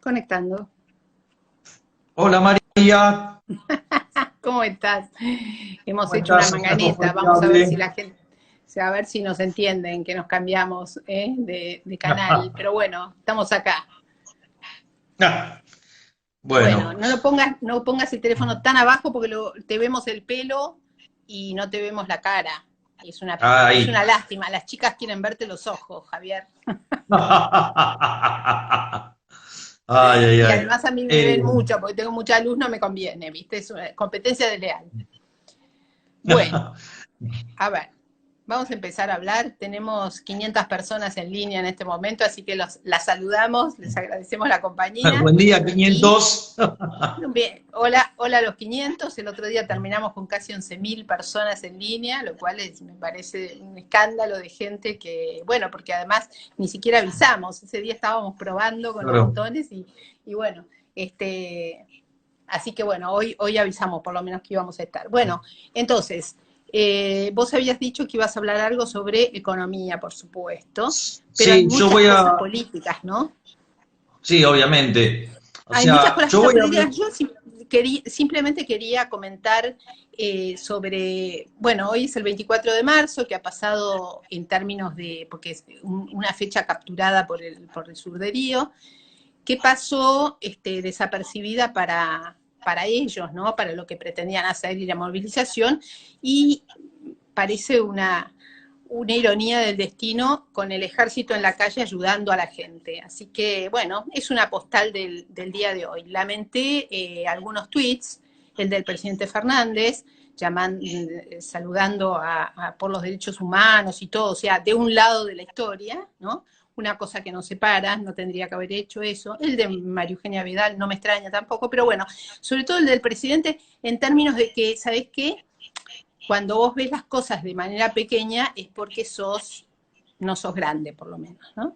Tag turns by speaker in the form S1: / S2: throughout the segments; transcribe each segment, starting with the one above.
S1: Conectando.
S2: Hola María.
S1: ¿Cómo estás? Hemos
S2: ¿Cómo
S1: hecho una
S2: estás? ¿Estás
S1: manganeta. Vamos a ver si
S2: confortable?
S1: la gente, a ver si nos entienden que nos cambiamos de canal. Pero bueno, estamos acá.
S2: Ah,
S1: Bueno,
S2: bueno,
S1: no pongas el teléfono tan abajo porque te vemos el pelo y no te vemos la cara. Es una
S2: ahí.
S1: lástima. Las chicas quieren verte los ojos, Javier.
S2: Ay, ay,
S1: Y
S2: ay.
S1: además a mí me ven mucho porque tengo mucha luz, no me conviene, ¿viste? Es una competencia desleal. Bueno, a ver, vamos a empezar a hablar. Tenemos 500 personas en línea en este momento, así que las saludamos, les agradecemos la compañía.
S2: Buen día,
S1: Y
S2: 500.
S1: bien, hola a los 500. El otro día terminamos con casi 11.000 personas en línea, lo cual me parece un escándalo de gente que, bueno, porque además ni siquiera avisamos. Ese día estábamos probando con los
S2: Claro.
S1: botones y bueno, así que bueno, hoy avisamos por lo menos que íbamos a estar. Bueno, entonces, vos habías dicho que ibas a hablar algo sobre economía, por supuesto, pero hay
S2: Sí, yo
S1: muchas
S2: voy
S1: cosas
S2: a.
S1: políticas, ¿no?
S2: Sí, obviamente. O
S1: Hay muchas
S2: sea,
S1: cosas
S2: yo voy a hablar.
S1: políticas. Yo simplemente quería comentar sobre, bueno, hoy es el 24 de marzo, que ha pasado en términos de, porque es una fecha capturada por el sur de Río, que pasó desapercibida para ellos, ¿no? Para lo que pretendían hacer y la movilización, y parece una ironía del destino con el ejército en la calle ayudando a la gente. Así que, bueno, es una postal del día de hoy. Lamenté algunos tweets, el del presidente Fernández, saludando por los derechos humanos y todo, o sea, de un lado de la historia, ¿no? Una cosa que nos separa, no tendría que haber hecho eso. El de María Eugenia Vidal no me extraña tampoco, pero bueno, sobre todo el del presidente en términos de que, ¿sabés qué? Cuando vos ves las cosas de manera pequeña es porque no sos grande, por lo menos, ¿no?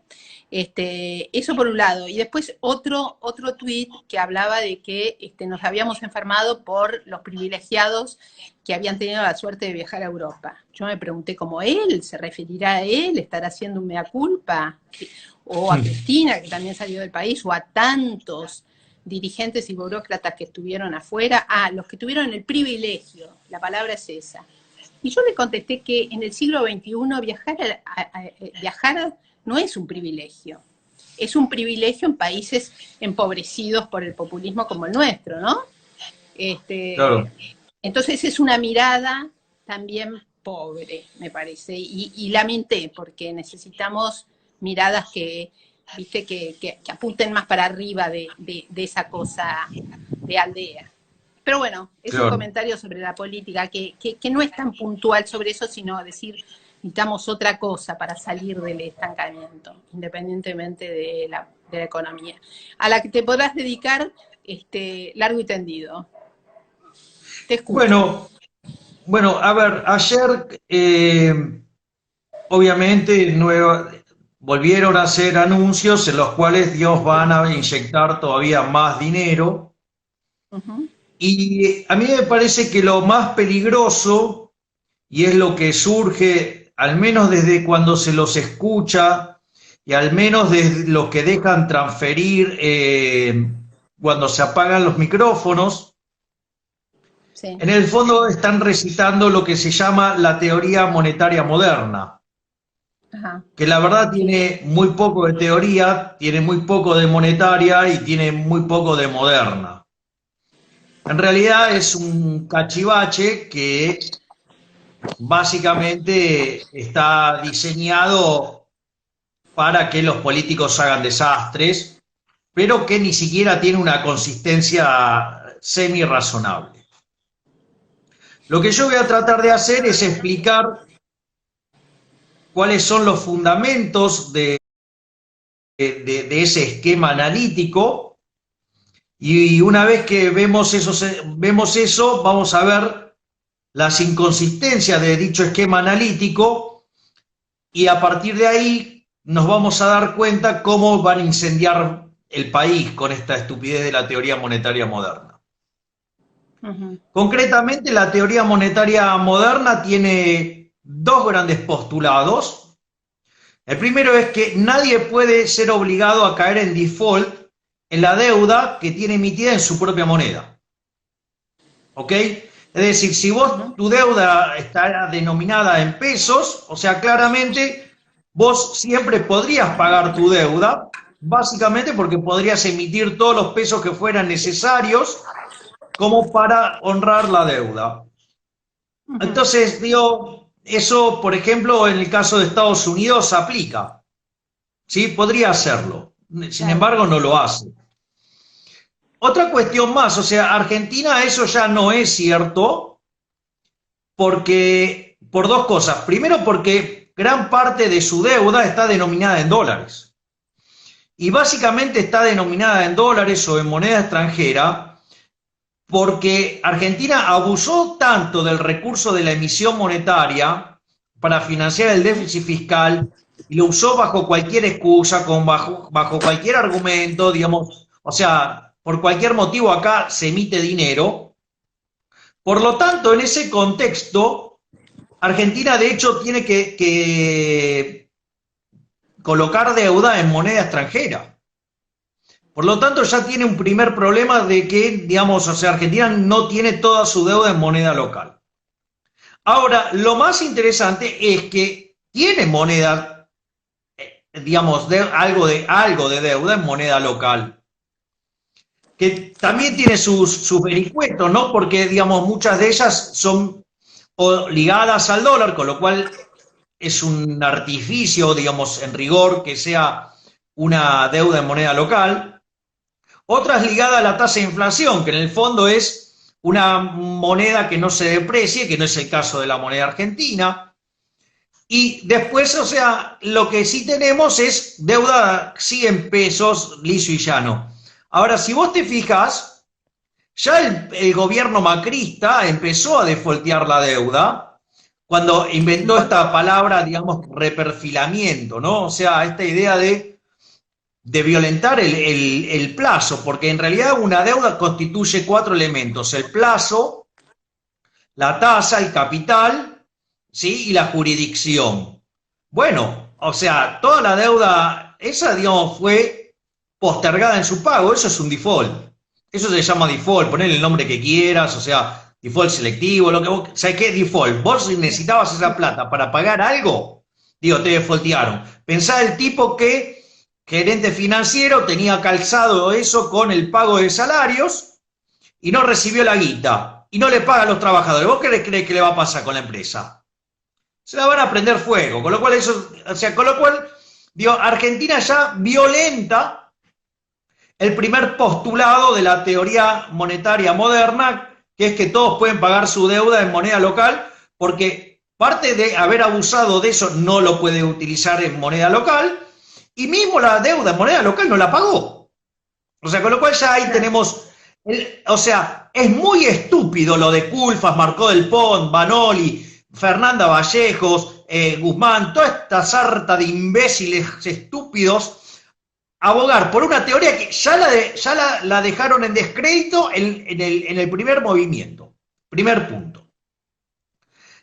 S1: Eso por un lado. Y después otro tuit que hablaba de que nos habíamos enfermado por los privilegiados que habían tenido la suerte de viajar a Europa. Yo me pregunté cómo él, ¿se referirá a él? ¿Estará haciendo un mea culpa? O a Cristina, que también salió del país, o a tantos dirigentes y burócratas que estuvieron afuera, los que tuvieron el privilegio, la palabra es esa. Y yo le contesté que en el siglo XXI viajar no es un privilegio, es un privilegio en países empobrecidos por el populismo como el nuestro, ¿no?
S2: Claro.
S1: Entonces es una mirada también pobre, me parece, y lamenté, porque necesitamos miradas viste, que apunten más para arriba de esa cosa de aldea. Pero bueno, es un
S2: Claro.
S1: comentario sobre la política que no es tan puntual sobre eso, sino decir, necesitamos otra cosa para salir del estancamiento, independientemente de la economía, a la que te podrás dedicar largo y tendido. Te escucho.
S2: Bueno, bueno, a ver, ayer obviamente volvieron a hacer anuncios en los cuales Dios van a inyectar todavía más dinero.
S1: Uh-huh.
S2: Y a mí me parece que lo más peligroso, y es lo que surge, al menos desde cuando se los escucha, y al menos desde los que dejan transferir cuando se apagan los micrófonos,
S1: Sí.
S2: en el fondo están recitando lo que se llama la teoría monetaria moderna,
S1: Ajá.
S2: que la verdad tiene muy poco de teoría, tiene muy poco de monetaria y tiene muy poco de moderna. En realidad es un cachivache que básicamente está diseñado para que los políticos hagan desastres, pero que ni siquiera tiene una consistencia semi-razonable. Lo que yo voy a tratar de hacer es explicar cuáles son los fundamentos de ese esquema analítico, y una vez que vemos eso, vamos a ver las inconsistencias de dicho esquema analítico, y a partir de ahí nos vamos a dar cuenta cómo van a incendiar el país con esta estupidez de la teoría monetaria moderna.
S1: Uh-huh.
S2: Concretamente, la teoría monetaria moderna tiene dos grandes postulados. El primero es que nadie puede ser obligado a caer en default en la deuda que tiene emitida en su propia moneda. ¿Ok? Es decir, si vos, tu deuda está denominada en pesos, o sea, claramente vos siempre podrías pagar tu deuda, básicamente porque podrías emitir todos los pesos que fueran necesarios como para honrar la deuda. Entonces, digo, eso, por ejemplo, en el caso de Estados Unidos aplica. ¿Sí? Podría hacerlo. Sin embargo, no lo hace. Otra cuestión más, o sea, Argentina eso ya no es cierto, porque, por dos cosas. Primero, porque gran parte de su deuda está denominada en dólares. Y básicamente está denominada en dólares o en moneda extranjera, porque Argentina abusó tanto del recurso de la emisión monetaria para financiar el déficit fiscal y lo usó bajo cualquier excusa, bajo cualquier argumento, digamos, o sea, por cualquier motivo acá se emite dinero. Por lo tanto, en ese contexto, Argentina de hecho tiene que colocar deuda en moneda extranjera. Por lo tanto, ya tiene un primer problema de que, digamos, o sea, Argentina no tiene toda su deuda en moneda local. Ahora, lo más interesante es que tiene moneda, digamos, algo de deuda en moneda local, que también tiene sus vericuetos, ¿no? Porque, digamos, muchas de ellas son ligadas al dólar, con lo cual es un artificio, digamos, en rigor, que sea una deuda en moneda local. Otras ligadas a la tasa de inflación, que en el fondo es una moneda que no se deprecie, que no es el caso de la moneda argentina. Y después, o sea, lo que sí tenemos es deuda, sí, en pesos, liso y llano. Ahora, si vos te fijas, ya el gobierno macrista empezó a defoltear la deuda cuando inventó esta palabra, digamos, reperfilamiento, ¿no? O sea, esta idea de violentar el plazo, porque en realidad una deuda constituye 4 elementos: el plazo, la tasa, el capital, ¿sí? Y la jurisdicción. Bueno, o sea, toda la deuda, esa, digamos, fue postergada en su pago, eso es un default. Eso se llama default, ponle el nombre que quieras, o sea, default selectivo, lo que vos, ¿sabes qué? Default. Vos necesitabas esa plata para pagar algo, digo, te defaultearon. Pensá el tipo que, gerente financiero, tenía calzado eso con el pago de salarios y no recibió la guita y no le paga a los trabajadores. ¿Vos qué crees que le va a pasar con la empresa? Se la van a prender fuego, con lo cual eso, o sea, con lo cual, digo, Argentina ya violenta el primer postulado de la teoría monetaria moderna, que es que todos pueden pagar su deuda en moneda local, porque parte de haber abusado de eso no lo puede utilizar en moneda local, y mismo la deuda en moneda local no la pagó. O sea, con lo cual ya ahí tenemos, o sea, es muy estúpido lo de Culfas, Marcó del Pont, Banoli, Fernanda Vallejos, Guzmán, toda esta sarta de imbéciles estúpidos, abogar por una teoría que ya la dejaron en descrédito en el primer movimiento. Primer punto.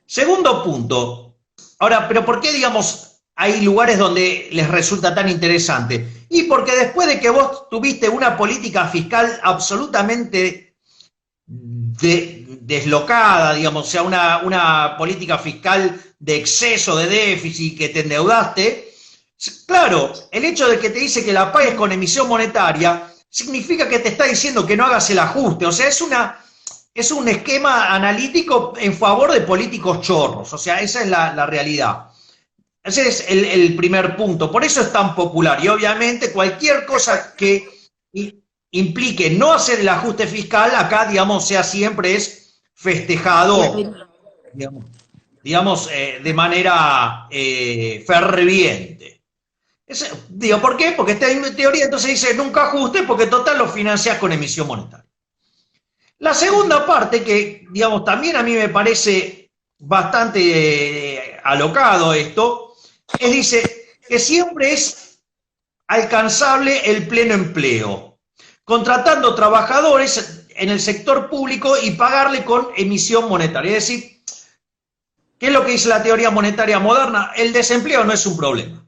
S2: Segundo punto. Ahora, ¿pero por qué, digamos, hay lugares donde les resulta tan interesante? Y porque después de que vos tuviste una política fiscal absolutamente deslocada, digamos, o sea, una política fiscal de exceso de déficit, que te endeudaste, claro, el hecho de que te dice que la pagues con emisión monetaria significa que te está diciendo que no hagas el ajuste. O sea, es un esquema analítico en favor de políticos chorros. O sea, esa es la realidad. Ese es el primer punto. Por eso es tan popular. Y obviamente cualquier cosa que implique no hacer el ajuste fiscal, acá, digamos, sea siempre es festejado, digamos, de manera ferviente. Digo, ¿por qué? Porque está en teoría, entonces dice, nunca ajuste, porque total lo financias con emisión monetaria. La segunda parte, que, digamos, también a mí me parece bastante alocado esto, es, dice, que siempre es alcanzable el pleno empleo, contratando trabajadores en el sector público y pagarle con emisión monetaria. Es decir, ¿qué es lo que dice la teoría monetaria moderna? El desempleo no es un problema.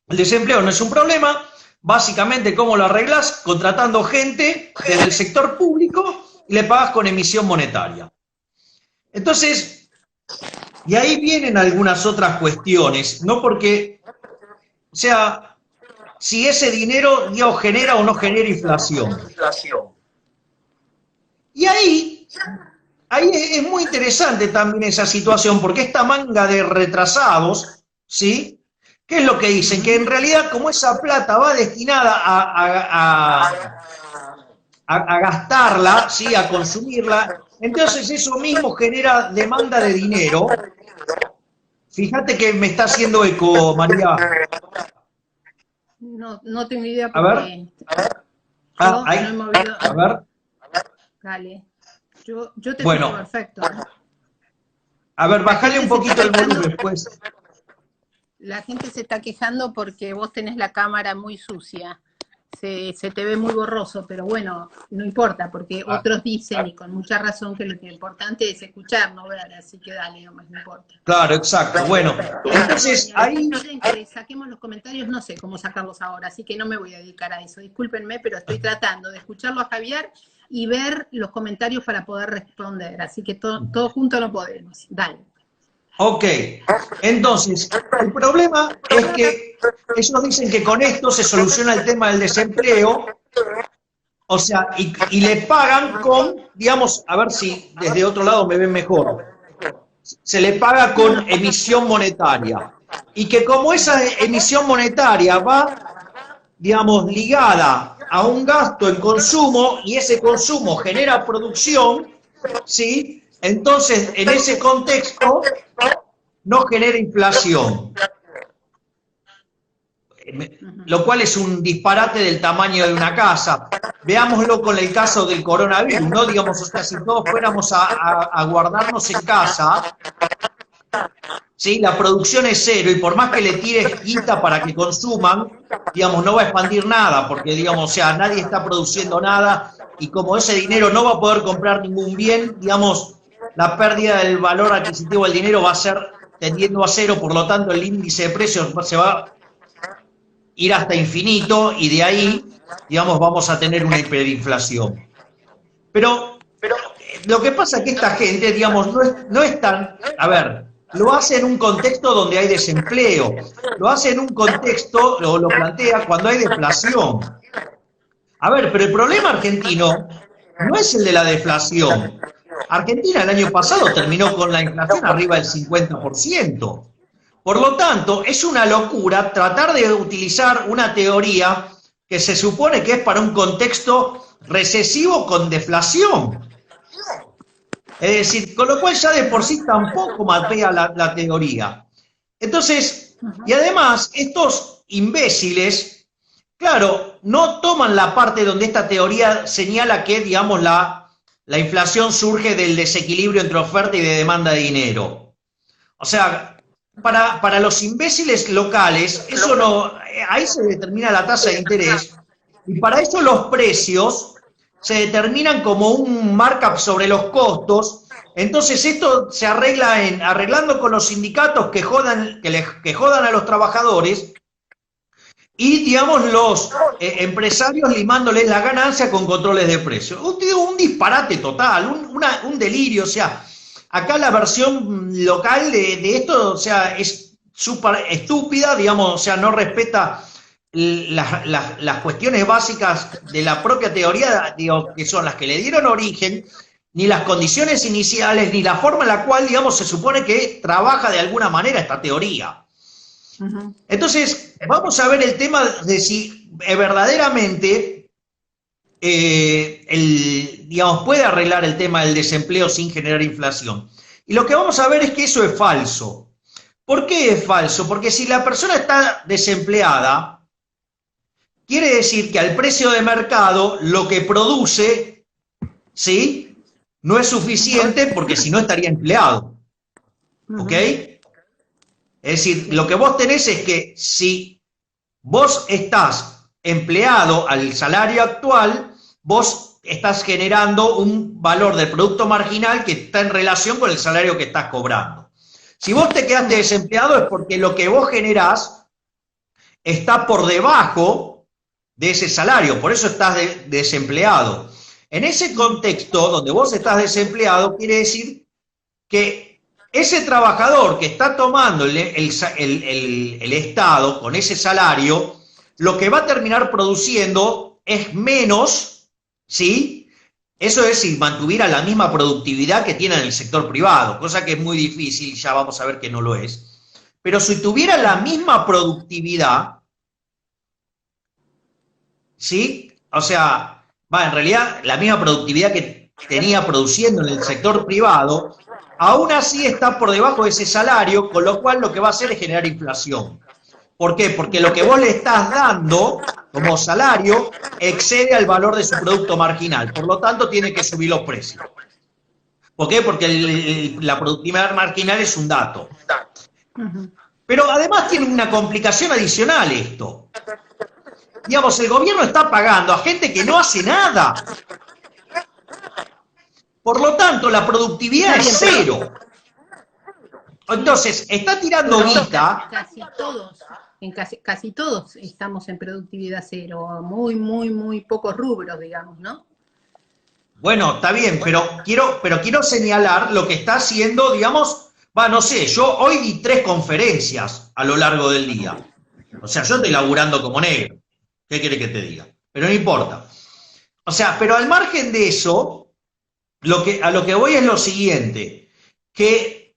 S2: El desempleo no es un problema Básicamente, ¿cómo lo arreglas? Contratando gente desde el sector público y le pagas con emisión monetaria. Entonces, y ahí vienen algunas otras cuestiones, ¿no? Porque, o sea, si ese dinero, digamos, genera o no genera inflación. Y ahí es muy interesante también esa situación, porque esta manga de retrasados, ¿sí? ¿Qué es lo que dicen? Que en realidad, como esa plata va destinada a gastarla, ¿sí? A consumirla, entonces eso mismo genera demanda de dinero. Fíjate que me está haciendo eco, María.
S1: No tengo idea
S2: A ver.
S1: porque yo no he movido.
S2: A ver.
S1: Dale. Yo te
S2: Bueno,
S1: escucho perfecto.
S2: A ver, bájale un poquito el volumen, pues.
S1: La gente se está quejando porque vos tenés la cámara muy sucia. Se te ve muy borroso, pero bueno, no importa, porque otros dicen, y con mucha razón, que lo que es importante es escuchar, no ver, así que dale, no importa.
S2: Claro, exacto. Bueno, entonces ahí...
S1: Que saquemos los comentarios, no sé cómo sacarlos ahora, así que no me voy a dedicar a eso. Discúlpenme, pero estoy tratando de escucharlo a Javier y ver los comentarios para poder responder, así que todo junto no podemos. Dale.
S2: Ok, entonces, el problema es que ellos dicen que con esto se soluciona el tema del desempleo, o sea, y le pagan con, digamos, a ver si desde otro lado me ven mejor, se le paga con emisión monetaria, y que como esa emisión monetaria va, digamos, ligada a un gasto en consumo, y ese consumo genera producción, ¿sí? Entonces, en ese contexto, no genera inflación. Lo cual es un disparate del tamaño de una casa. Veámoslo con el caso del coronavirus, ¿no? Digamos, o sea, si todos fuéramos a guardarnos en casa, ¿sí? La producción es cero, y por más que le tires guita para que consuman, digamos, no va a expandir nada, porque, digamos, o sea, nadie está produciendo nada, y como ese dinero no va a poder comprar ningún bien, digamos, la pérdida del valor adquisitivo del dinero va a ser tendiendo a cero, por lo tanto el índice de precios se va a ir hasta infinito, y de ahí, digamos, vamos a tener una hiperinflación. Pero lo que pasa es que esta gente, digamos, no es tan... A ver, lo hace en un contexto donde hay desempleo, lo hace en un contexto, o lo plantea cuando hay deflación. A ver, pero el problema argentino no es el de la deflación. Argentina el año pasado terminó con la inflación arriba del 50%. Por lo tanto, es una locura tratar de utilizar una teoría que se supone que es para un contexto recesivo con deflación. Es decir, con lo cual ya de por sí tampoco mapea la teoría. Entonces, y además, estos imbéciles, claro, no toman la parte donde esta teoría señala que, digamos, la inflación surge del desequilibrio entre oferta y de demanda de dinero. O sea, para los imbéciles locales, eso no, ahí se determina la tasa de interés, y para eso los precios se determinan como un markup sobre los costos. Entonces esto se arregla arreglando con los sindicatos que jodan a los trabajadores, y, digamos, los empresarios limándoles la ganancia con controles de precios. Un disparate total, un delirio. O sea, acá la versión local de esto, o sea, es súper estúpida, digamos, o sea, no respeta las cuestiones básicas de la propia teoría, digo, que son las que le dieron origen, ni las condiciones iniciales, ni la forma en la cual, digamos, se supone que trabaja de alguna manera esta teoría. Entonces, vamos a ver el tema de si verdaderamente digamos, puede arreglar el tema del desempleo sin generar inflación. Y lo que vamos a ver es que eso es falso. ¿Por qué es falso? Porque si la persona está desempleada, quiere decir que al precio de mercado lo que produce, ¿sí?, no es suficiente, porque si no estaría empleado. ¿Ok? Es decir, lo que vos tenés es que si vos estás empleado al salario actual, vos estás generando un valor del producto marginal que está en relación con el salario que estás cobrando. Si vos te quedaste desempleado es porque lo que vos generás está por debajo de ese salario, por eso estás desempleado. En ese contexto, donde vos estás desempleado, quiere decir que ese trabajador que está tomando el Estado con ese salario, lo que va a terminar produciendo es menos, ¿sí? Eso es si mantuviera la misma productividad que tiene en el sector privado, cosa que es muy difícil, ya vamos a ver que no lo es. Pero si tuviera la misma productividad, ¿sí? O sea, en realidad la misma productividad que tenía produciendo en el sector privado, aún así está por debajo de ese salario, con lo cual lo que va a hacer es generar inflación. ¿Por qué? Porque lo que vos le estás dando como salario excede al valor de su producto marginal, por lo tanto tiene que subir los precios. ¿Por qué? Porque la productividad marginal es un dato. Pero además tiene una complicación adicional esto. Digamos, el gobierno está pagando a gente que no hace nada. Por lo tanto, la productividad es cero. Entonces, está tirando guita.
S1: Casi todos estamos en productividad cero, muy pocos rubros, digamos, ¿no?
S2: Bueno, está bien, pero quiero señalar lo que está haciendo, digamos, no sé, yo hoy di 3 conferencias a lo largo del día. O sea, yo estoy laburando como negro. ¿Qué quiere que te diga? Pero no importa. O sea, pero al margen de eso, a lo que voy es lo siguiente, que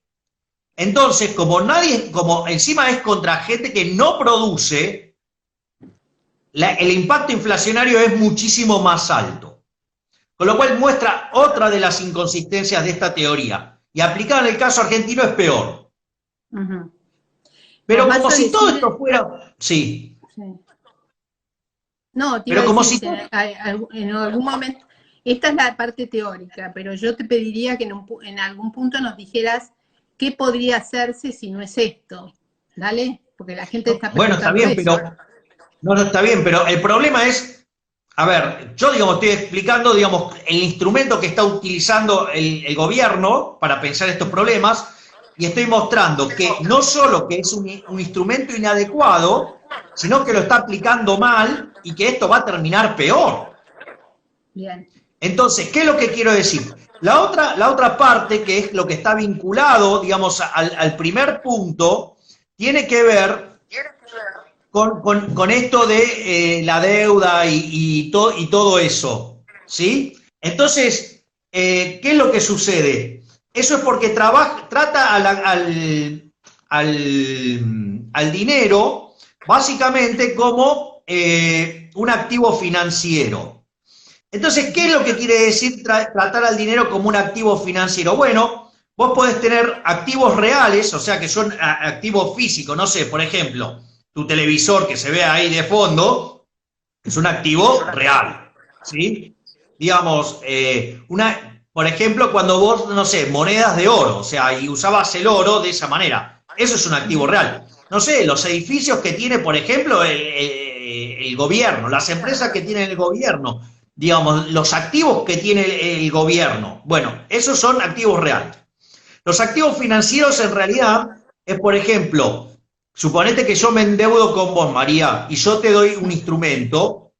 S2: entonces, como encima es contra gente que no produce, el impacto inflacionario es muchísimo más alto. Con lo cual muestra otra de las inconsistencias de esta teoría. Y aplicada en el caso argentino es peor. Pero como si todo esto fuera... Sí.
S1: No, te iba a decir, en algún momento, esta es la parte teórica, pero yo te pediría que en algún punto nos dijeras qué podría hacerse si no es esto, ¿dale? Porque la gente está
S2: Bueno, está bien,
S1: eso.
S2: pero... No, está bien, pero el problema es... A ver, yo, digamos, estoy explicando, digamos, el instrumento que está utilizando el gobierno para pensar estos problemas, y estoy mostrando que no solo que es un instrumento inadecuado, sino que lo está aplicando mal y que esto va a terminar peor.
S1: Bien.
S2: Entonces, ¿qué es lo que quiero decir? La otra parte, que es lo que está vinculado, digamos, al primer punto, tiene que ver con esto de la deuda y todo eso, ¿sí? Entonces, ¿qué es lo que sucede? Eso es porque trata al dinero básicamente como un activo financiero. Entonces, ¿qué es lo que quiere decir tratar al dinero como un activo financiero? Bueno, vos podés tener activos reales, o sea que son activos físicos, no sé, por ejemplo, tu televisor que se ve ahí de fondo es un activo real, ¿sí? Digamos, por ejemplo, cuando vos, no sé, monedas de oro, o sea, y usabas el oro de esa manera, eso es un activo real. No sé, los edificios que tiene, por ejemplo, el gobierno, las empresas que tiene el gobierno, digamos, los activos que tiene el gobierno, bueno, esos son activos reales. Los activos financieros en realidad es, por ejemplo, suponete que yo me endeudo con vos, María, y yo te doy un instrumento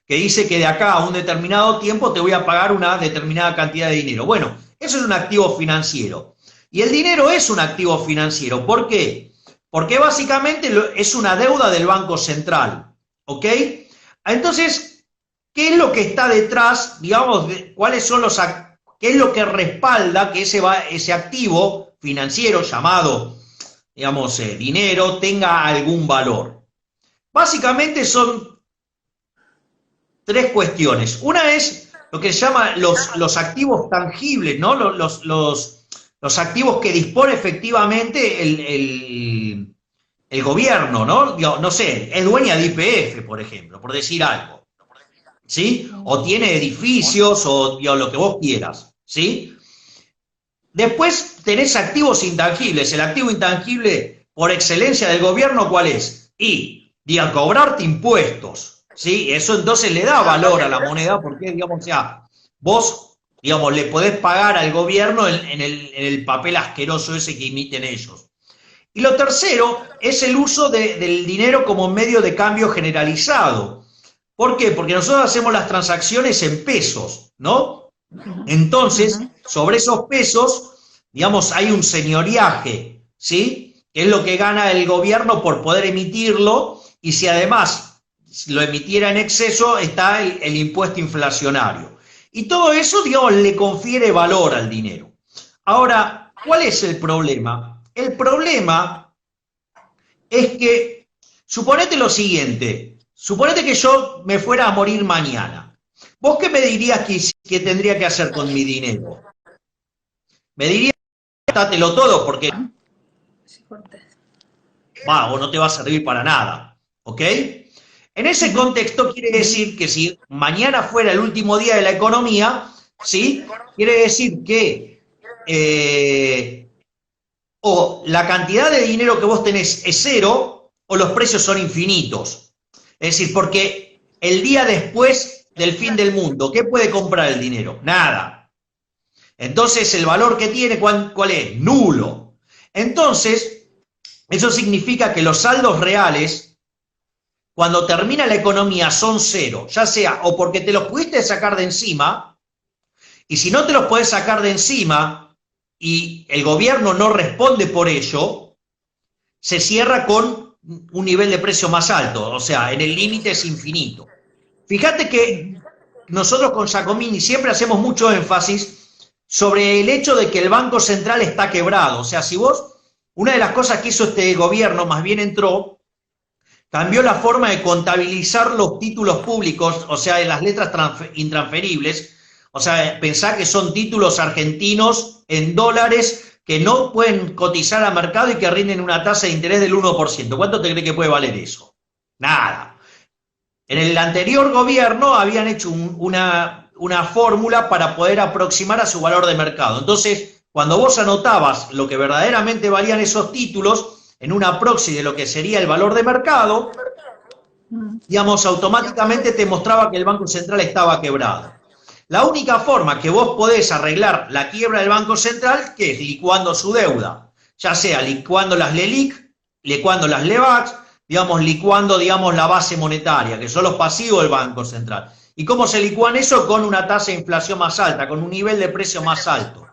S2: que dice que de acá a un determinado tiempo te voy a pagar una determinada cantidad de dinero. Bueno, eso es un activo financiero. Y el dinero es un activo financiero. ¿Por qué? Porque básicamente es una deuda del Banco Central. ¿Ok? Entonces, ¿qué es lo que está detrás? Digamos, ¿qué es lo que respalda que ese activo financiero llamado, digamos, dinero, tenga algún valor? Básicamente son 3 cuestiones. Una es lo que se llama los activos tangibles, ¿no? Los activos que dispone efectivamente el gobierno, ¿no? No sé, es dueña de YPF, por ejemplo, por decir algo, ¿sí? O tiene edificios, o lo que vos quieras, ¿sí? Después tenés activos intangibles. El activo intangible por excelencia del gobierno, ¿cuál es? Cobrarte impuestos, ¿sí? Eso entonces le da valor a la moneda porque, digamos, o sea, vos, digamos, le podés pagar al gobierno en el papel asqueroso ese que emiten ellos. Y lo tercero es el uso del dinero como medio de cambio generalizado. ¿Por qué? Porque nosotros hacemos las transacciones en pesos, ¿no? Entonces, sobre esos pesos, digamos, hay un señoriaje, ¿sí? Que es lo que gana el gobierno por poder emitirlo, y si además lo emitiera en exceso, está el impuesto inflacionario. Y todo eso, digamos, le confiere valor al dinero. Ahora, ¿cuál es el problema? El problema es que, suponete lo siguiente, suponete que yo me fuera a morir mañana. ¿Vos qué me dirías que tendría que hacer con mi dinero? Me dirías, gastátelo todo porque o no te va a servir para nada, ¿ok? En ese contexto quiere decir que si mañana fuera el último día de la economía, ¿sí? Quiere decir que o la cantidad de dinero que vos tenés es cero o los precios son infinitos. Es decir, porque el día después del fin del mundo, ¿qué puede comprar el dinero? Nada. Entonces, el valor que tiene, ¿cuál es? Nulo. Entonces, eso significa que los saldos reales, cuando termina la economía, son cero. Ya sea o porque te los pudiste sacar de encima, y si no te los podés sacar de encima, y el gobierno no responde por ello, se cierra con un nivel de precio más alto, o sea, en el límite es infinito. Fíjate que nosotros con Giacomini siempre hacemos mucho énfasis sobre el hecho de que el Banco Central está quebrado. O sea, si vos, una de las cosas que hizo este gobierno, más bien entró, cambió la forma de contabilizar los títulos públicos, o sea, de las letras intransferibles. O sea, pensá que son títulos argentinos en dólares que no pueden cotizar al mercado y que rinden una tasa de interés del 1%. ¿Cuánto te cree que puede valer eso? Nada. En el anterior gobierno habían hecho una fórmula para poder aproximar a su valor de mercado. Entonces, cuando vos anotabas lo que verdaderamente valían esos títulos en una proxy de lo que sería el valor de mercado, digamos, automáticamente te mostraba que el Banco Central estaba quebrado. La única forma que vos podés arreglar la quiebra del Banco Central, que es licuando su deuda, ya sea licuando las LELIQ, licuando las LEVAX, digamos, licuando, digamos, la base monetaria, que son los pasivos del Banco Central. ¿Y cómo se licúan eso? Con una tasa de inflación más alta, con un nivel de precio más alto.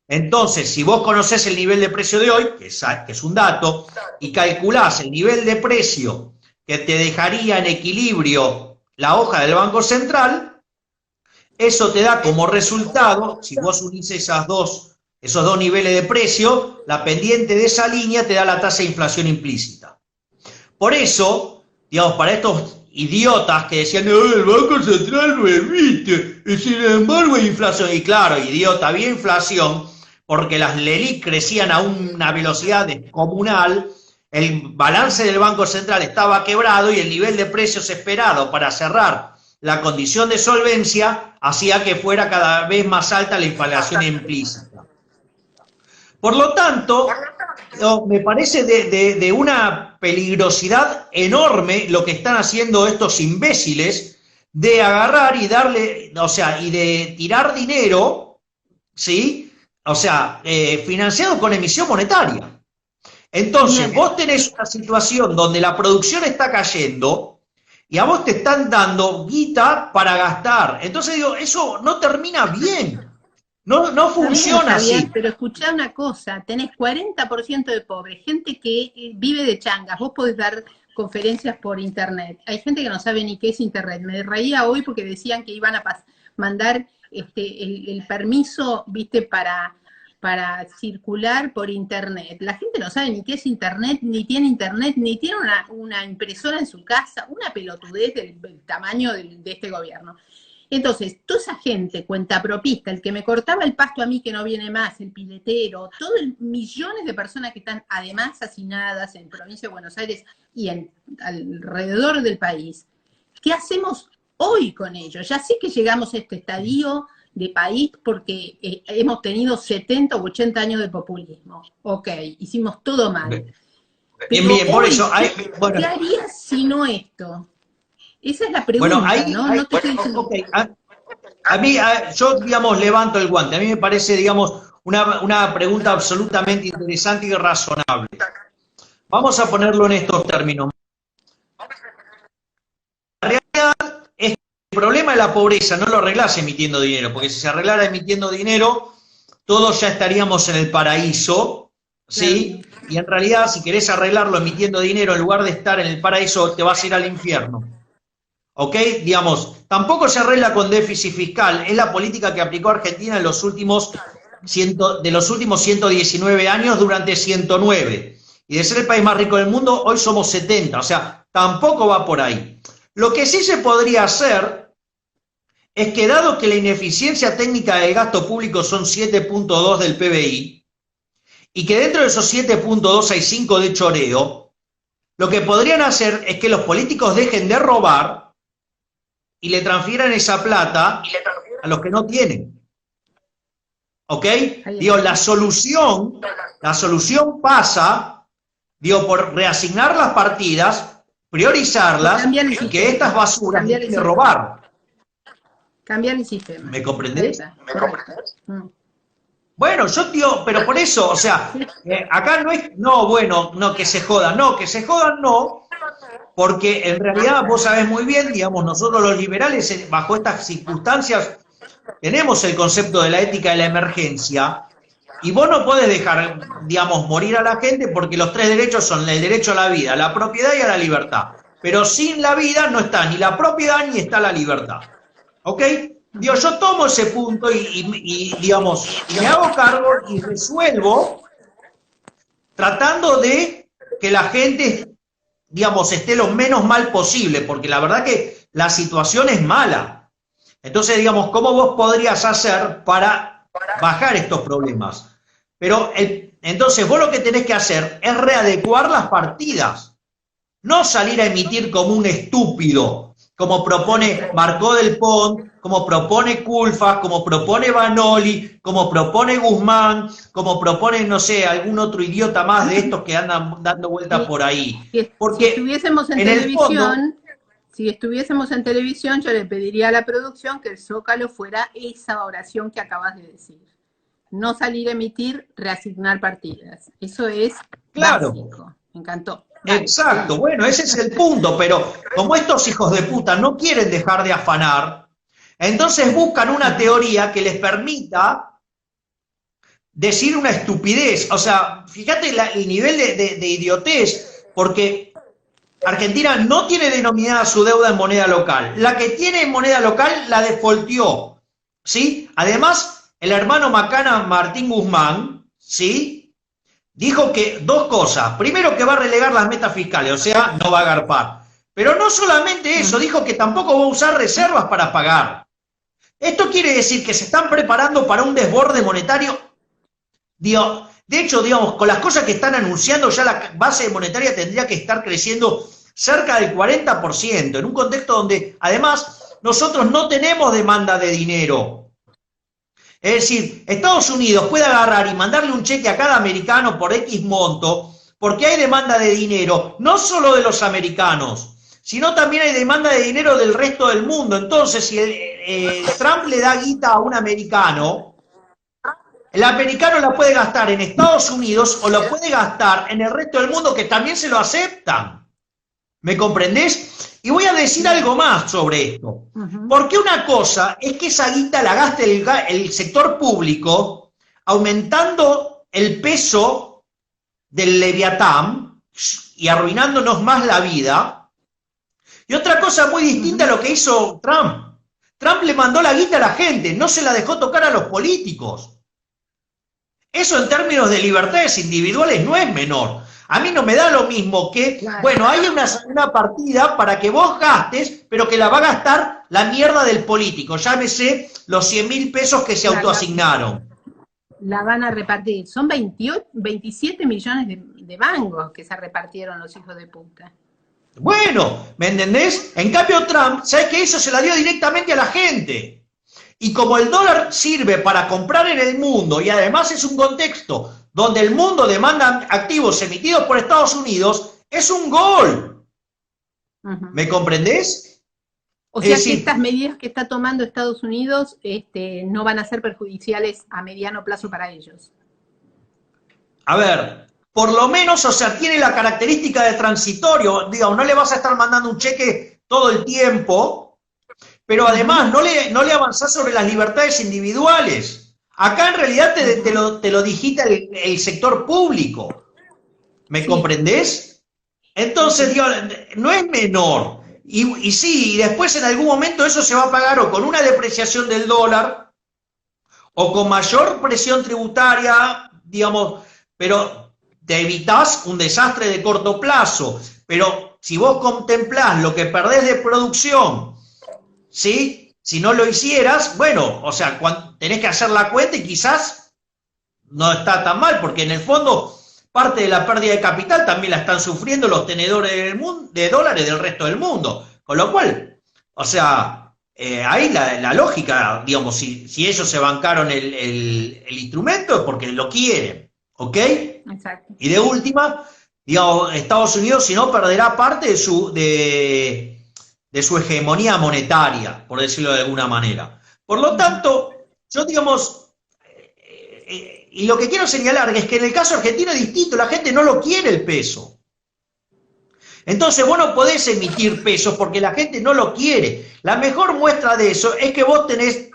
S2: Entonces, si vos conocés el nivel de precio de hoy, que es un dato, y calculás el nivel de precio que te dejaría en equilibrio la hoja del Banco Central, eso te da como resultado, si vos unís esos dos niveles de precio, la pendiente de esa línea te da la tasa de inflación implícita. Por eso, digamos, para estos idiotas que decían, el Banco Central no emite, y sin embargo hay inflación. Y claro, idiota, había inflación porque las LELIQ crecían a una velocidad descomunal, el balance del Banco Central estaba quebrado y el nivel de precios esperado para cerrar la condición de solvencia hacía que fuera cada vez más alta la inflación implícita. Por lo tanto, me parece de una peligrosidad enorme lo que están haciendo estos imbéciles de agarrar y darle, o sea, y de tirar dinero, ¿sí? O sea, financiado con emisión monetaria. Entonces, vos tenés una situación donde la producción está cayendo y a vos te están dando guita para gastar. Entonces digo, eso no termina bien. No funciona así.
S1: Pero escuchá una cosa, tenés 40% de pobres, gente que vive de changas, vos podés dar conferencias por internet, hay gente que no sabe ni qué es internet, me reía hoy porque decían que iban a mandar el permiso, viste, para circular por internet. La gente no sabe ni qué es internet, ni tiene una impresora en su casa, una pelotudez del tamaño de este gobierno. Entonces, toda esa gente, cuentapropista, el que me cortaba el pasto a mí que no viene más, el piletero, millones de personas que están además hacinadas en provincia de Buenos Aires y alrededor del país, ¿qué hacemos hoy con ellos? Ya sé que llegamos a este estadio de país porque hemos tenido 70 o 80 años de populismo. Ok, hicimos todo mal. Pero
S2: bien, por eso
S1: ¿qué harías si no esto? Esa es la pregunta, ¿no? Te estoy diciendo.
S2: Okay. A mí, yo, digamos, levanto el guante. A mí me parece, digamos, una pregunta absolutamente interesante y razonable. Vamos a ponerlo en estos términos. La realidad la pobreza no lo arreglás emitiendo dinero, porque si se arreglara emitiendo dinero, todos ya estaríamos en el paraíso, ¿sí?
S1: Claro.
S2: Y en realidad, si querés arreglarlo emitiendo dinero, en lugar de estar en el paraíso, te vas a ir al infierno. ¿Ok? Digamos, tampoco se arregla con déficit fiscal, es la política que aplicó Argentina en los últimos, de los últimos 119 años durante 109. Y de ser el país más rico del mundo, hoy somos 70, o sea, tampoco va por ahí. Lo que sí se podría hacer es que dado que la ineficiencia técnica del gasto público son 7.2 del PBI, y que dentro de esos 7.2 hay 5 de choreo, lo que podrían hacer es que los políticos dejen de robar y le transfieran esa plata a los que no tienen. ¿Ok? Digo, la solución pasa, digo, por reasignar las partidas, priorizarlas, y que estas basuras dejen de robar.
S1: Cambiar el sistema.
S2: ¿Me comprendés?
S1: ¿Me comprendés?
S2: Bueno, yo digo, pero por eso, o sea, acá no es, no, bueno, no, que se jodan, no, porque en realidad vos sabés muy bien, digamos, nosotros los liberales, bajo estas circunstancias, tenemos el concepto de la ética de la emergencia, y vos no podés dejar, digamos, morir a la gente porque los 3 derechos son el derecho a la vida, a la propiedad y a la libertad. Pero sin la vida no está ni la propiedad ni está la libertad. ¿Ok? Digo, yo tomo ese punto y digamos, me hago cargo y resuelvo tratando de que la gente, digamos, esté lo menos mal posible, porque la verdad que la situación es mala. Entonces, digamos, ¿cómo vos podrías hacer para bajar estos problemas? Pero, entonces, vos lo que tenés que hacer es readecuar las partidas, no salir a emitir como un estúpido, como propone Marcó del Pont, como propone Culfas, como propone Vanoli, como propone Guzmán, como propone, no sé, algún otro idiota más de estos que andan dando vueltas por ahí. Porque
S1: si estuviésemos en televisión, si estuviésemos en televisión, yo le pediría a la producción que el Zócalo fuera esa oración que acabas de decir. No salir a emitir, reasignar partidas. Eso es básico. Me encantó.
S2: Vale. Exacto, bueno, ese es el punto, pero como estos hijos de puta no quieren dejar de afanar, entonces buscan una teoría que les permita decir una estupidez. O sea, fíjate el nivel de idiotez, porque Argentina no tiene denominada su deuda en moneda local. La que tiene en moneda local la defaultió, ¿sí? Además, el hermano Macana, Martín Guzmán, ¿sí?, dijo que 2 cosas. Primero, que va a relegar las metas fiscales, o sea, no va a agarpar. Pero no solamente eso, dijo que tampoco va a usar reservas para pagar. Esto quiere decir que se están preparando para un desborde monetario. Digo, de hecho, digamos, con las cosas que están anunciando, ya la base monetaria tendría que estar creciendo cerca del 40%, en un contexto donde, además, nosotros no tenemos demanda de dinero. Es decir, Estados Unidos puede agarrar y mandarle un cheque a cada americano por X monto, porque hay demanda de dinero, no solo de los americanos, sino también hay demanda de dinero del resto del mundo. Entonces, si Trump le da guita a un americano, el americano la puede gastar en Estados Unidos o lo puede gastar en el resto del mundo, que también se lo aceptan. ¿Me comprendés? Y voy a decir algo más sobre esto. Porque una cosa es que esa guita la gaste el sector público, aumentando el peso del Leviatán y arruinándonos más la vida. Y otra cosa muy distinta a lo que hizo Trump. Trump le mandó la guita a la gente, no se la dejó tocar a los políticos. Eso en términos de libertades individuales no es menor. A mí no me da lo mismo que, claro, bueno, hay una partida para que vos gastes, pero que la va a gastar la mierda del político. Llámese los 100.000 pesos que se autoasignaron.
S1: La van a repartir. Son 27 millones de mangos que se repartieron los hijos de puta.
S2: Bueno, ¿me entendés? En cambio Trump, ¿sabes qué hizo? Se la dio directamente a la gente. Y como el dólar sirve para comprar en el mundo, y además es un contexto donde el mundo demanda activos emitidos por Estados Unidos, es un gol. ¿Me comprendés?
S1: O sea que estas medidas que está tomando Estados Unidos no van a ser perjudiciales a mediano plazo para ellos.
S2: A ver, por lo menos, o sea, tiene la característica de transitorio. Digo, no le vas a estar mandando un cheque todo el tiempo, pero además no le avanzás sobre las libertades individuales. Acá en realidad te lo digita el sector público. ¿Me comprendés? Entonces, digo, no es menor. Y sí, y después en algún momento eso se va a pagar o con una depreciación del dólar o con mayor presión tributaria, digamos, pero te evitás un desastre de corto plazo. Pero si vos contemplás lo que perdés de producción, ¿sí? Si no lo hicieras, bueno, o sea, tenés que hacer la cuenta y quizás no está tan mal, porque en el fondo parte de la pérdida de capital también la están sufriendo los tenedores de dólares del resto del mundo. Con lo cual, o sea, ahí la lógica, digamos, si ellos se bancaron el instrumento es porque lo quieren, ¿ok?
S1: Exacto.
S2: Y de última, digamos, Estados Unidos, si no, perderá parte de su hegemonía monetaria, por decirlo de alguna manera. Por lo tanto, yo, digamos, y lo que quiero señalar es que en el caso argentino es distinto, la gente no lo quiere el peso. Entonces vos no podés emitir pesos porque la gente no lo quiere. La mejor muestra de eso es que vos tenés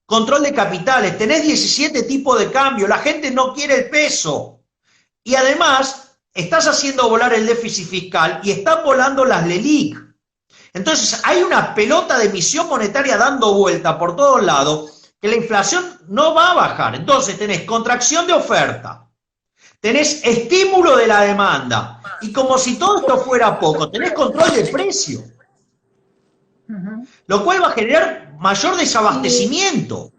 S2: control de capitales, tenés 17 tipos de cambio, la gente no quiere el peso. Y además, estás haciendo volar el déficit fiscal y están volando las LELIQ. Entonces hay una pelota de emisión monetaria dando vuelta por todos lados, que la inflación no va a bajar. Entonces tenés contracción de oferta, tenés estímulo de la demanda, y como si todo esto fuera poco, tenés control de precio, lo cual va a generar mayor desabastecimiento.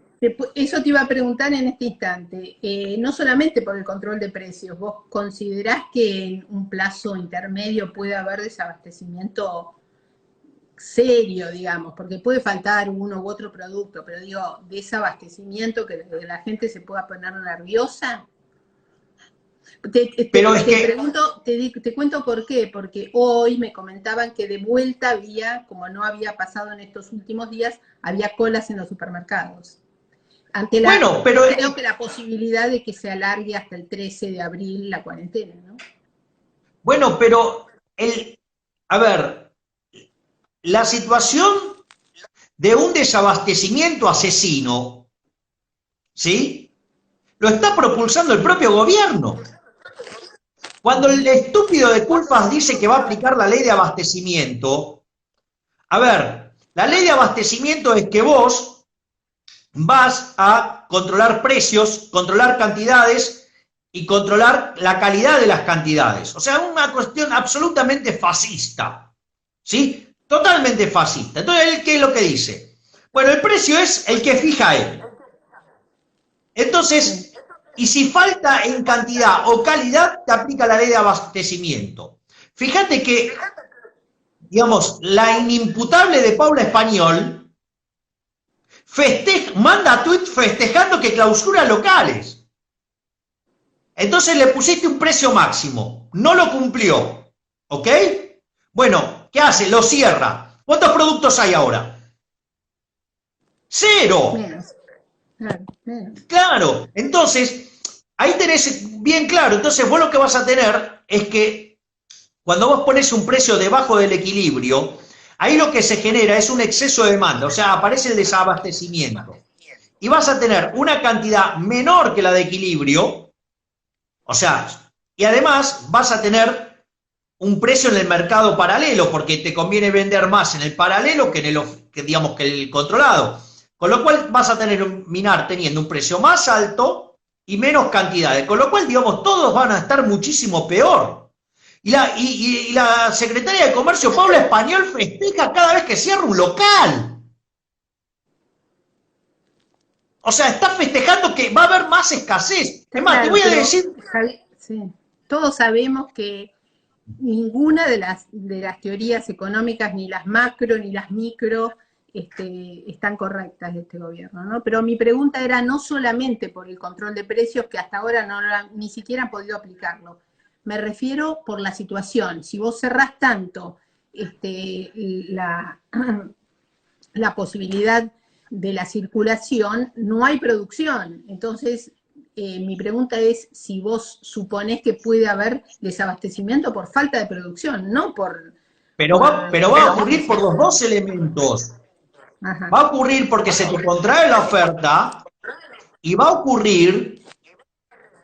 S1: Eso te iba a preguntar en este instante, no solamente por el control de precios, ¿vos considerás que en un plazo intermedio puede haber desabastecimiento serio, digamos, porque puede faltar uno u otro producto, pero digo, desabastecimiento, que la gente se pueda poner nerviosa? Te cuento por qué, porque hoy me comentaban que de vuelta había, como no había pasado en estos últimos días, había colas en los supermercados. Creo que la posibilidad de que se alargue hasta el 13 de abril la cuarentena, ¿no?
S2: Bueno, pero a ver, la situación de un desabastecimiento asesino, ¿sí? Lo está propulsando el propio gobierno. Cuando el estúpido de Culfas dice que va a aplicar la ley de abastecimiento, a ver, la ley de abastecimiento es que vos vas a controlar precios, controlar cantidades y controlar la calidad de las cantidades. O sea, una cuestión absolutamente fascista, ¿sí? Totalmente fascista. Entonces, ¿qué es lo que dice? Bueno, el precio es el que fija él. Entonces, y si falta en cantidad o calidad, te aplica la ley de abastecimiento. Fíjate que, digamos, la inimputable de Paula Español manda tweet festejando que clausura locales. Entonces le pusiste un precio máximo, no lo cumplió, ¿ok? Bueno, ¿qué hace? Lo cierra. ¿Cuántos productos hay ahora? ¡Cero! Claro, entonces, ahí tenés bien claro. Entonces vos lo que vas a tener es que cuando vos pones un precio debajo del equilibrio, ahí lo que se genera es un exceso de demanda, o sea, aparece el desabastecimiento. Y vas a tener una cantidad menor que la de equilibrio, o sea, y además vas a tener un precio en el mercado paralelo, porque te conviene vender más en el paralelo que en el controlado. Con lo cual vas a terminar teniendo un precio más alto y menos cantidades. Con lo cual, digamos, todos van a estar muchísimo peor. Y la secretaria de Comercio, Paula Español, festeja cada vez que cierra un local. O sea, está festejando que va a haber más escasez. Es más, te voy a decir...
S1: Sí. Todos sabemos que ninguna de las teorías económicas, ni las macro ni las micro, están correctas de este gobierno, ¿no? Pero mi pregunta era no solamente por el control de precios, que hasta ahora ni siquiera han podido aplicarlo. Me refiero por la situación. Si vos cerrás tanto la posibilidad de la circulación, no hay producción. Entonces, mi pregunta es si vos suponés que puede haber desabastecimiento por falta de producción, no por...
S2: Pero va a ocurrir por los dos elementos.
S1: Ajá.
S2: Va a ocurrir porque se te contrae la oferta y va a ocurrir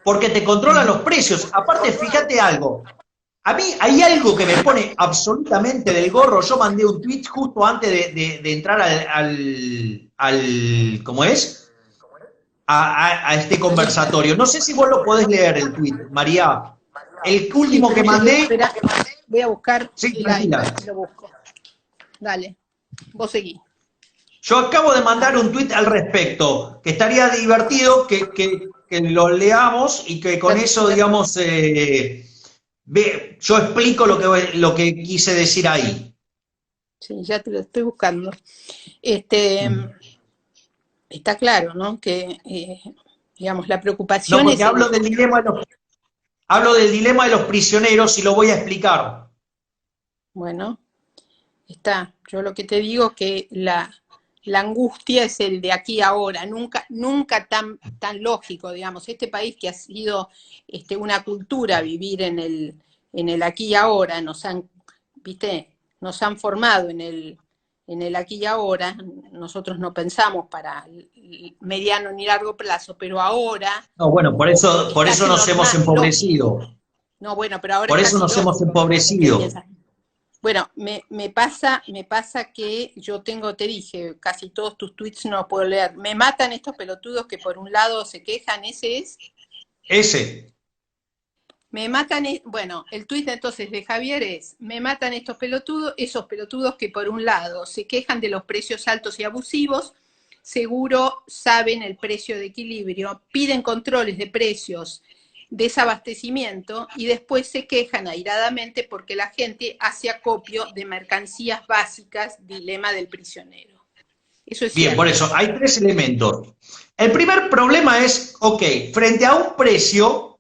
S2: porque te controlan los precios. Aparte, fíjate algo. A mí hay algo que me pone absolutamente del gorro. Yo mandé un tweet justo antes de entrar ¿cómo es? A este conversatorio. No sé si vos lo podés leer el tweet, María. El último que mandé...
S1: Espera, voy a buscar
S2: Sí,
S1: el
S2: tranquila.
S1: iPad, lo busco. Dale, vos seguí.
S2: Yo acabo de mandar un tweet al respecto, que estaría divertido que lo leamos y que con eso, digamos, yo explico lo que quise decir ahí.
S1: Sí, ya te lo estoy buscando. Está claro, ¿no? Que, digamos, la preocupación
S2: No,
S1: es
S2: porque hablo del dilema de los prisioneros y lo voy a explicar.
S1: bueno, está. Yo lo que te digo que la angustia es el de aquí ahora, nunca tan lógico, digamos. Este país que ha sido una cultura vivir en el aquí y ahora, nos han formado en el aquí y ahora. Nosotros no pensamos para mediano ni largo plazo, pero ahora
S2: No, bueno, por eso nos hemos empobrecido.
S1: no, bueno, pero ahora
S2: Por
S1: es
S2: eso
S1: casi
S2: nos hemos
S1: lógico que
S2: empobrecido.
S1: piensas. Bueno, me pasa que yo te dije, casi todos tus tweets no los puedo leer. Me matan estos pelotudos que por un lado se quejan, ese es.
S2: Ese.
S1: Me matan, bueno, el tuit entonces de Javier es, me matan esos pelotudos que por un lado se quejan de los precios altos y abusivos, seguro saben el precio de equilibrio, piden controles de precios, desabastecimiento y después se quejan airadamente porque la gente hace acopio de mercancías básicas, dilema del prisionero. Eso es
S2: Bien,
S1: cierto.
S2: por eso, hay tres elementos. El primer problema es, ok, frente a un precio,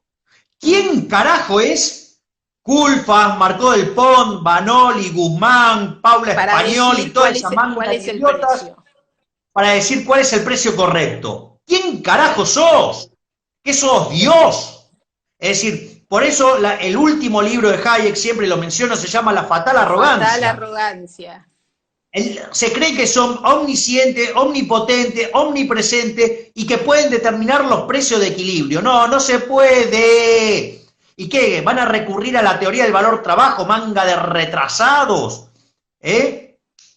S2: ¿quién carajo es Culfas, Marcó del Pont, Banoli, Guzmán, Paula Español y toda esa manga de idiotas para decir cuál es el precio correcto? ¿Quién carajo sos? ¿Qué sos, Dios? Es decir, por eso el último libro de Hayek, siempre lo menciono, se llama La fatal arrogancia.
S1: Fatal arrogancia.
S2: Se cree que son omniscientes, omnipotentes, omnipresentes y que pueden determinar los precios de equilibrio. No, no se puede. ¿Y qué? ¿Van a recurrir a la teoría del valor trabajo, manga de retrasados?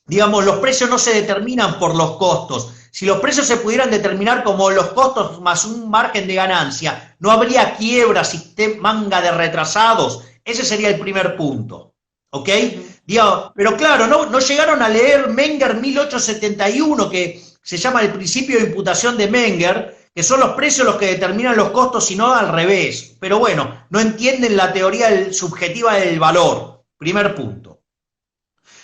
S2: Digamos, los precios no se determinan por los costos. Si los precios se pudieran determinar como los costos más un margen de ganancia, no habría quiebras, manga de retrasados. Ese sería el primer punto. ¿Ok? Pero claro, no llegaron a leer Menger 1871, que se llama el principio de imputación de Menger, que son los precios los que determinan los costos y no al revés. Pero bueno, no entienden la teoría subjetiva del valor. Primer punto.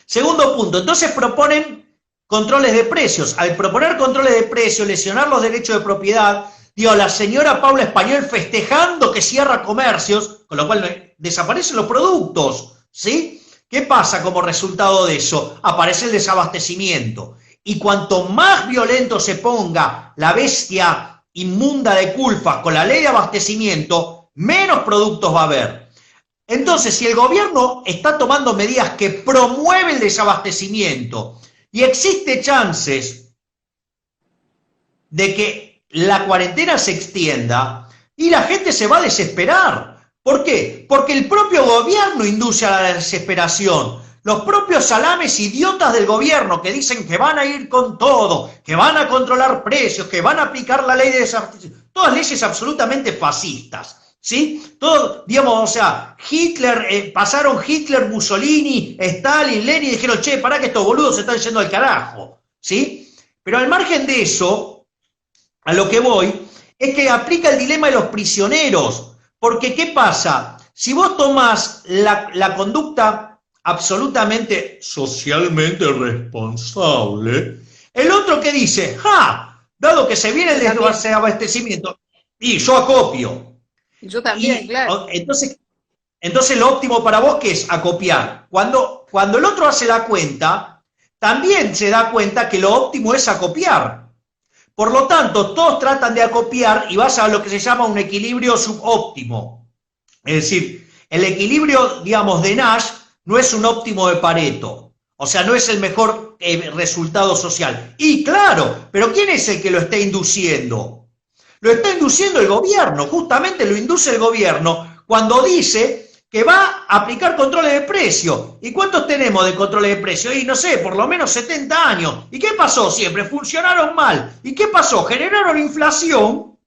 S2: Segundo punto, entonces proponen controles de precios. Al proponer controles de precios, lesionar los derechos de propiedad, la señora Paula Español festejando que cierra comercios, con lo cual desaparecen los productos, ¿sí? ¿Qué pasa como resultado de eso? Aparece el desabastecimiento. Y cuanto más violento se ponga la bestia inmunda de Culfas con la ley de abastecimiento, menos productos va a haber. Entonces, si el gobierno está tomando medidas que promueven el desabastecimiento y existe chances de que la cuarentena se extienda y la gente se va a desesperar. ¿Por qué? Porque el propio gobierno induce a la desesperación. Los propios salames idiotas del gobierno que dicen que van a ir con todo, que van a controlar precios, que van a aplicar la ley de desabastecimiento. Todas leyes absolutamente fascistas. ¿Sí? Todo, digamos, o sea, pasaron Hitler, Mussolini, Stalin, Lenin y dijeron, che, pará que estos boludos se están yendo al carajo, ¿sí? Pero al margen de eso, a lo que voy, es que aplica el dilema de los prisioneros, porque ¿qué pasa? Si vos tomás la conducta absolutamente socialmente responsable, el otro que dice, dado que se viene el desabastecimiento, y yo acopio.
S1: Yo también, claro.
S2: Entonces lo óptimo para vos, ¿qué es? Acopiar. Cuando el otro hace la cuenta, también se da cuenta que lo óptimo es acopiar. Por lo tanto, todos tratan de acopiar y vas a lo que se llama un equilibrio subóptimo. Es decir, el equilibrio, digamos, de Nash no es un óptimo de Pareto. O sea, no es el mejor resultado social. Y claro, pero ¿quién es el que lo está induciendo? Lo está induciendo el gobierno, justamente lo induce el gobierno cuando dice que va a aplicar controles de precio. ¿Y cuántos tenemos de controles de precio? Y no sé, por lo menos 70 años. ¿Y qué pasó siempre? Funcionaron mal. ¿Y qué pasó? Generaron inflación.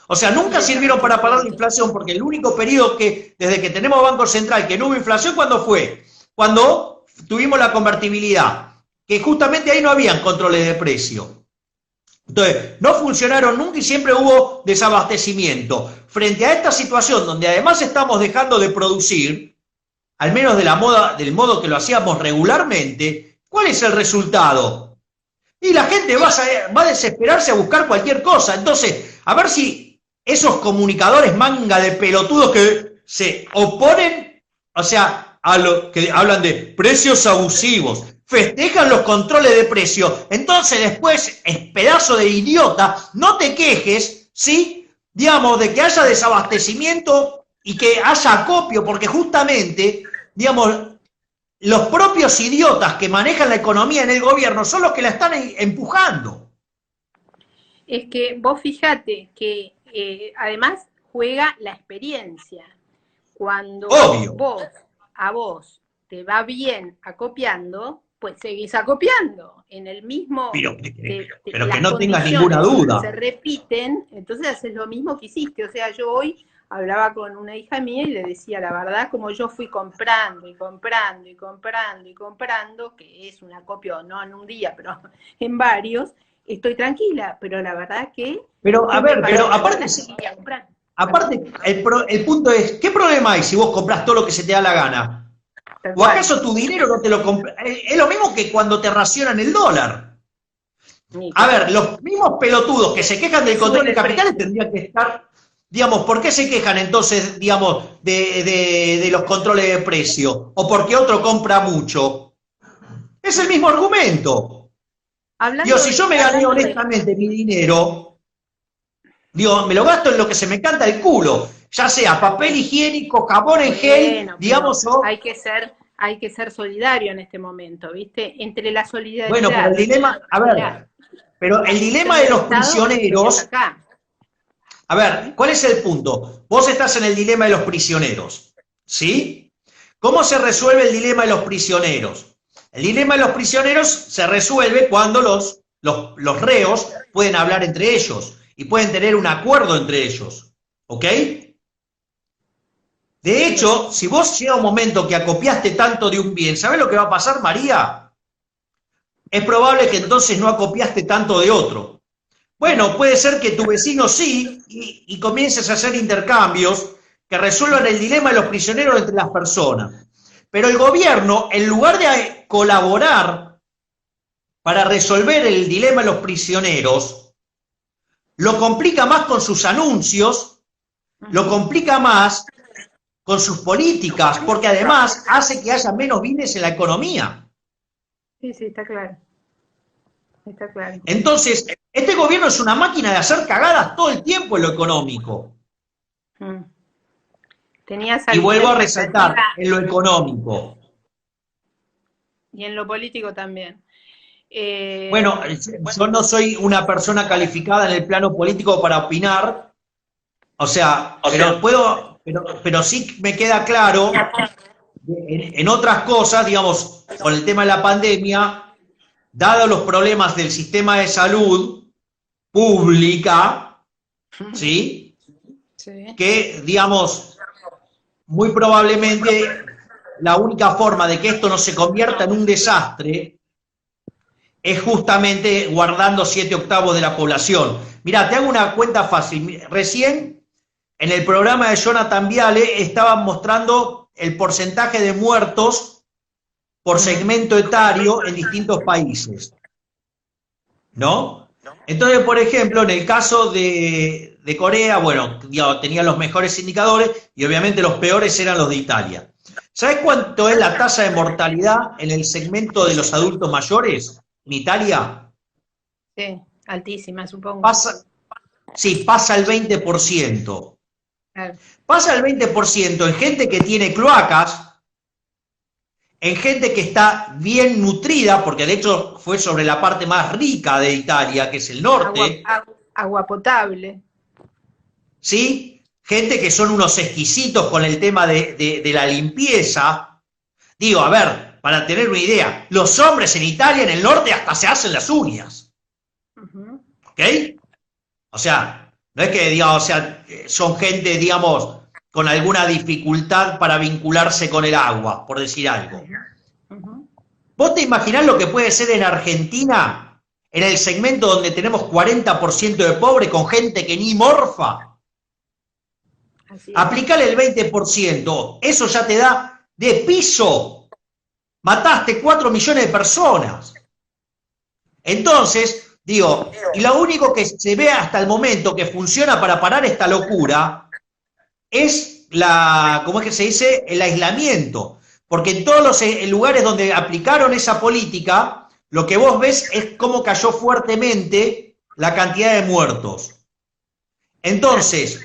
S2: O sea, nunca sirvieron para parar la inflación, porque el único periodo que, desde que tenemos Banco Central, que no hubo inflación, ¿cuándo fue? Cuando tuvimos la convertibilidad, que justamente ahí no habían controles de precio. Entonces, no funcionaron nunca y siempre hubo desabastecimiento. Frente a esta situación, donde además estamos dejando de producir, al menos del modo que lo hacíamos regularmente, ¿cuál es el resultado? Y la gente va a desesperarse a buscar cualquier cosa. Entonces, a ver si esos comunicadores manga de pelotudos que se oponen, o sea, a lo que hablan de precios abusivos, festejan los controles de precio, entonces después, pedazo de idiota, no te quejes, ¿sí? Digamos, de que haya desabastecimiento y que haya acopio, porque justamente, digamos, los propios idiotas que manejan la economía en el gobierno son los que la están empujando.
S1: Es que vos fíjate que además juega la experiencia. Cuando a vos te va bien acopiando, pues seguís acopiando en el mismo...
S2: Pero que no tengas ninguna duda.
S1: Se repiten, entonces haces lo mismo que hiciste. O sea, yo hoy hablaba con una hija mía y le decía, la verdad, como yo fui comprando y comprando y comprando y comprando, que es un acopio, no en un día, pero en varios, estoy tranquila, pero la verdad que...
S2: Pero, a ver, pero aparte... Aparte, el punto es, ¿qué problema hay si vos compras todo lo que se te da la gana? ¿O acaso tu dinero no te lo compras? Es lo mismo que cuando te racionan el dólar. A ver, los mismos pelotudos que se quejan del control de capitales tendrían que estar, digamos, ¿por qué se quejan entonces, digamos, de los controles de precio? ¿O porque otro compra mucho? Es el mismo argumento. Digo, si yo me gané honestamente mi dinero... Digo, me lo gasto en lo que se me canta el culo, ya sea papel higiénico, jabón en gel, digamos, o...
S1: Hay que ser solidario en este momento, ¿viste? Entre la solidaridad...
S2: Bueno, pero el dilema, a ver, pero el dilema de los prisioneros... A ver, ¿cuál es el punto? Vos estás en el dilema de los prisioneros, ¿sí? ¿Cómo se resuelve el dilema de los prisioneros? El dilema de los prisioneros se resuelve cuando los reos pueden hablar entre ellos y pueden tener un acuerdo entre ellos, ¿ok? De hecho, si vos llega un momento que acopiaste tanto de un bien, ¿sabés lo que va a pasar, María? Es probable que entonces no acopiaste tanto de otro. Bueno, puede ser que tu vecino sí, y comiences a hacer intercambios que resuelvan el dilema de los prisioneros entre las personas. Pero el gobierno, en lugar de colaborar para resolver el dilema de los prisioneros, lo complica más con sus anuncios, lo complica más con sus políticas, porque además hace que haya menos bienes en la economía.
S1: Sí, está claro. Está claro.
S2: Entonces, este gobierno es una máquina de hacer cagadas todo el tiempo en lo económico. Y vuelvo a resaltar, en lo económico.
S1: Y en lo político también.
S2: Bueno, yo no soy una persona calificada en el plano político para opinar, pero sí me queda claro, en otras cosas, digamos, con el tema de la pandemia, dados los problemas del sistema de salud pública, ¿sí? Que, digamos, muy probablemente la única forma de que esto no se convierta en un desastre es justamente guardando 7/8 de la población. Mirá, te hago una cuenta fácil. Recién, en el programa de Jonathan Viale, estaban mostrando el porcentaje de muertos por segmento etario en distintos países, ¿no? Entonces, por ejemplo, en el caso de Corea, bueno, tenía los mejores indicadores y obviamente los peores eran los de Italia. ¿Sabes cuánto es la tasa de mortalidad en el segmento de los adultos mayores en Italia?
S1: Sí, altísima, supongo.
S2: Pasa el 20%. Claro. Pasa el 20% en gente que tiene cloacas en gente que está bien nutrida, porque de hecho fue sobre la parte más rica de Italia, que es el norte.
S1: Agua potable.
S2: ¿Sí? Gente que son unos exquisitos con el tema de la limpieza. Digo, a ver, para tener una idea, los hombres en Italia, en el norte, hasta se hacen las uñas. ¿Ok? O sea, no es que, digamos, o sea, son gente, digamos, con alguna dificultad para vincularse con el agua, por decir algo. ¿Vos te imaginás lo que puede ser en Argentina, en el segmento donde tenemos 40% de pobre, con gente que ni morfa? Aplicale el 20%, eso ya te da de piso. Mataste 4 millones de personas. Entonces, digo, y lo único que se ve hasta el momento que funciona para parar esta locura es ¿cómo es que se dice? El aislamiento. Porque en todos los lugares donde aplicaron esa política, lo que vos ves es cómo cayó fuertemente la cantidad de muertos. Entonces,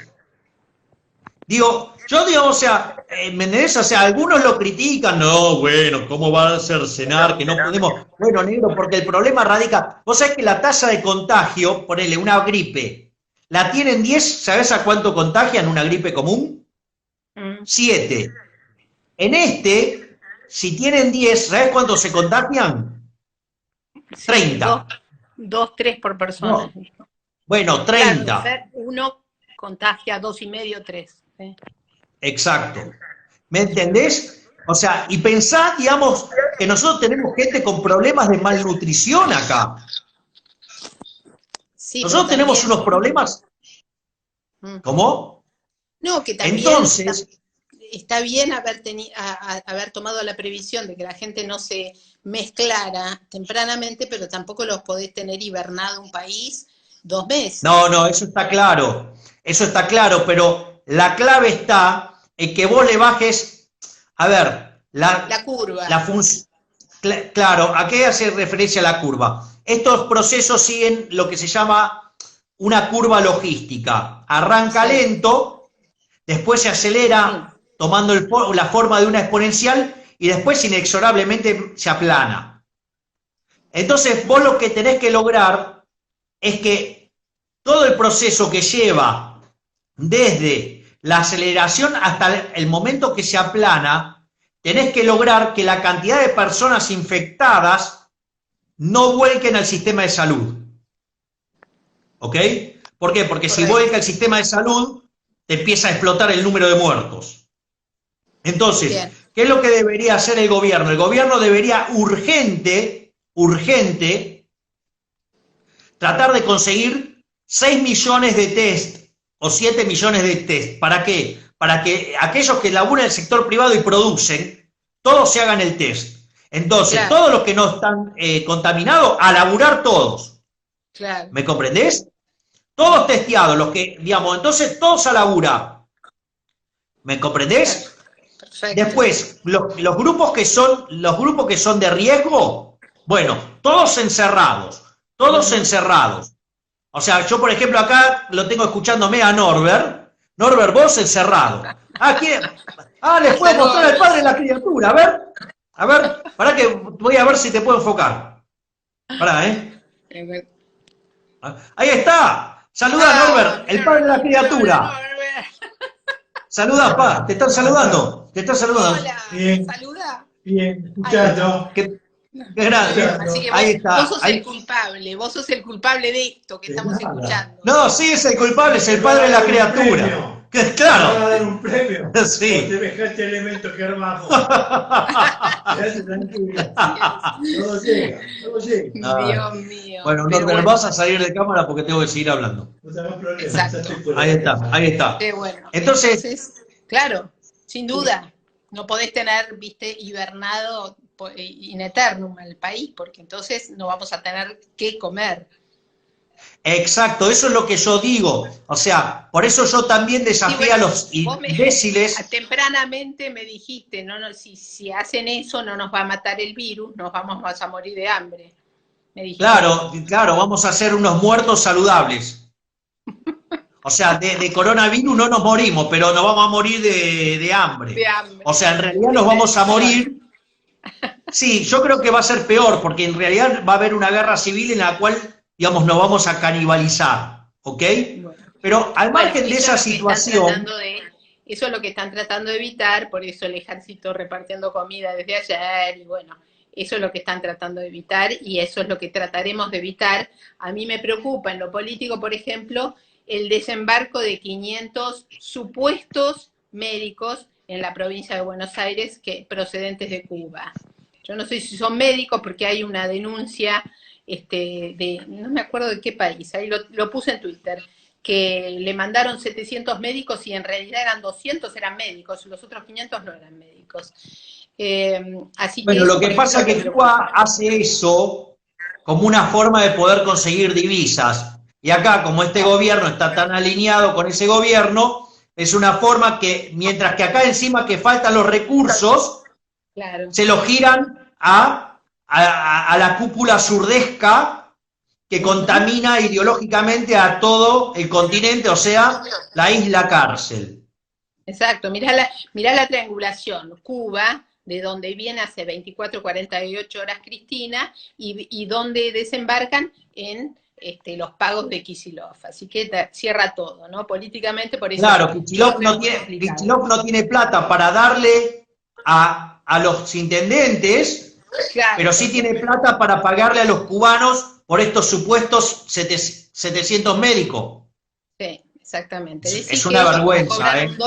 S2: digo, yo digo, o sea, ¿me entendés? O sea, algunos lo critican, no, bueno, ¿cómo va a cercenar que no podemos? Bueno, negro, porque el problema radica, vos sabés que la tasa de contagio, ponele una gripe, la tienen 10, ¿sabés a cuánto contagian una gripe común? 7. En si tienen 10, ¿sabés cuánto se contagian? 30.
S1: 2, 3 por persona.
S2: No. Bueno, 30.
S1: Claro, uno contagia 2,5, 3. ¿Sí?
S2: Exacto. ¿Me entendés? O sea, y pensá, digamos, que nosotros tenemos gente con problemas de malnutrición acá. Sí, nosotros tenemos unos problemas. ¿Cómo?
S1: No, que también
S2: entonces
S1: está bien haber tomado la previsión de que la gente no se mezclara tempranamente, pero tampoco los podés tener hibernado un país 2 meses.
S2: No, eso está claro. Eso está claro, pero la clave está en que vos le bajes, a ver,
S1: la curva.
S2: Claro, ¿a qué hace referencia la curva? Estos procesos siguen lo que se llama una curva logística. Arranca lento, después se acelera tomando la forma de una exponencial y después inexorablemente se aplana. Entonces vos lo que tenés que lograr es que todo el proceso que lleva desde la aceleración hasta el momento que se aplana, tenés que lograr que la cantidad de personas infectadas no vuelquen al sistema de salud. ¿Ok? ¿Por qué? Porque si vuelca el sistema de salud, te empieza a explotar el número de muertos. Entonces, ¿qué es lo que debería hacer el gobierno? El gobierno debería urgente, tratar de conseguir 6 millones de test o 7 millones de test. ¿Para qué? Para que aquellos que laburan en el sector privado y producen, todos se hagan el test. Entonces, todos los que no están contaminados, a laburar todos.
S1: Claro.
S2: ¿Me comprendés? Todos testeados, los que, digamos, entonces todos a laburar. ¿Me comprendés? Perfecto. Después, los grupos que son de riesgo, bueno, todos encerrados. O sea, yo por ejemplo acá lo tengo escuchándome a Norbert. Norbert, vos encerrado. Les puedo mostrar al padre de la criatura. A ver, pará que voy a ver si te puedo enfocar. Pará, Ahí está. Saluda, Norbert, el padre de la criatura. Saluda, pa, te están saludando.
S1: Hola,
S3: bien.
S1: Saluda.
S3: Bien, escuchando.
S2: Qué grande.
S1: Así que
S2: Ahí está.
S1: Vos sos el culpable de esto que estamos escuchando.
S2: No, sí, es el culpable, es el padre de la criatura. Claro.
S3: Te va a dar un premio.
S2: Sí.
S3: Por semejante elemento que armamos. Quédate tranquilo. Todo llega.
S1: Dios mío.
S2: Bueno, Norbert, vas a salir de cámara porque tengo que seguir hablando.
S3: No tengas problemas.
S1: Exacto.
S2: Ahí está.
S1: Qué bueno.
S2: Entonces,
S1: claro, sin duda, no podés tener, hibernado in eternum al país, porque entonces no vamos a tener qué comer.
S2: Exacto, eso es lo que yo digo. O sea, por eso yo también desafío a los imbéciles.
S1: Tempranamente me dijiste, si hacen eso no nos va a matar el virus, nos vamos a morir de hambre. Me dijiste.
S2: Claro, vamos a hacer unos muertos saludables. O sea, de coronavirus no nos morimos, pero nos vamos a morir de hambre. O sea, en realidad nos vamos a morir Sí, yo creo que va a ser peor, porque en realidad va a haber una guerra civil en la cual, digamos, nos vamos a canibalizar, ¿ok?
S1: Bueno,
S2: Pero al
S1: bueno,
S2: margen de esa situación,
S1: eso es lo que están tratando de evitar, por eso el ejército repartiendo comida desde ayer, y bueno, eso es lo que están tratando de evitar, y eso es lo que trataremos de evitar. A mí me preocupa en lo político, por ejemplo, el desembarco de 500 supuestos médicos en la provincia de Buenos Aires procedentes de Cuba. Yo no sé si son médicos porque hay una denuncia no me acuerdo de qué país, ahí lo puse en Twitter, que le mandaron 700 médicos y en realidad eran 200 eran médicos, los otros 500 no eran médicos. Así que
S2: bueno,
S1: eso,
S2: lo que
S1: por
S2: pasa
S1: ejemplo,
S2: es que Cuba hace eso como una forma de poder conseguir divisas. Y acá, como este gobierno está tan alineado con ese gobierno, es una forma que, mientras que acá encima que faltan los recursos,
S1: claro.
S2: se los giran a la cúpula surdesca que contamina ideológicamente a todo el continente, o sea, la isla cárcel.
S1: Exacto, mirá la triangulación. Cuba, de donde viene hace 24, 48 horas Cristina, y donde desembarcan en los pagos de Kicillof. Así que cierra todo, ¿no? Políticamente, por eso
S2: Claro,
S1: yo veo muy complicado.
S2: Kicillof no tiene plata para darle a los intendentes,
S1: Claro,
S2: pero sí tiene plata para pagarle a los cubanos por estos supuestos 700 médicos.
S1: sí, exactamente.
S2: Es
S1: Decir que
S2: una
S1: ellos como
S2: vergüenza,
S1: cobran
S2: ¿eh?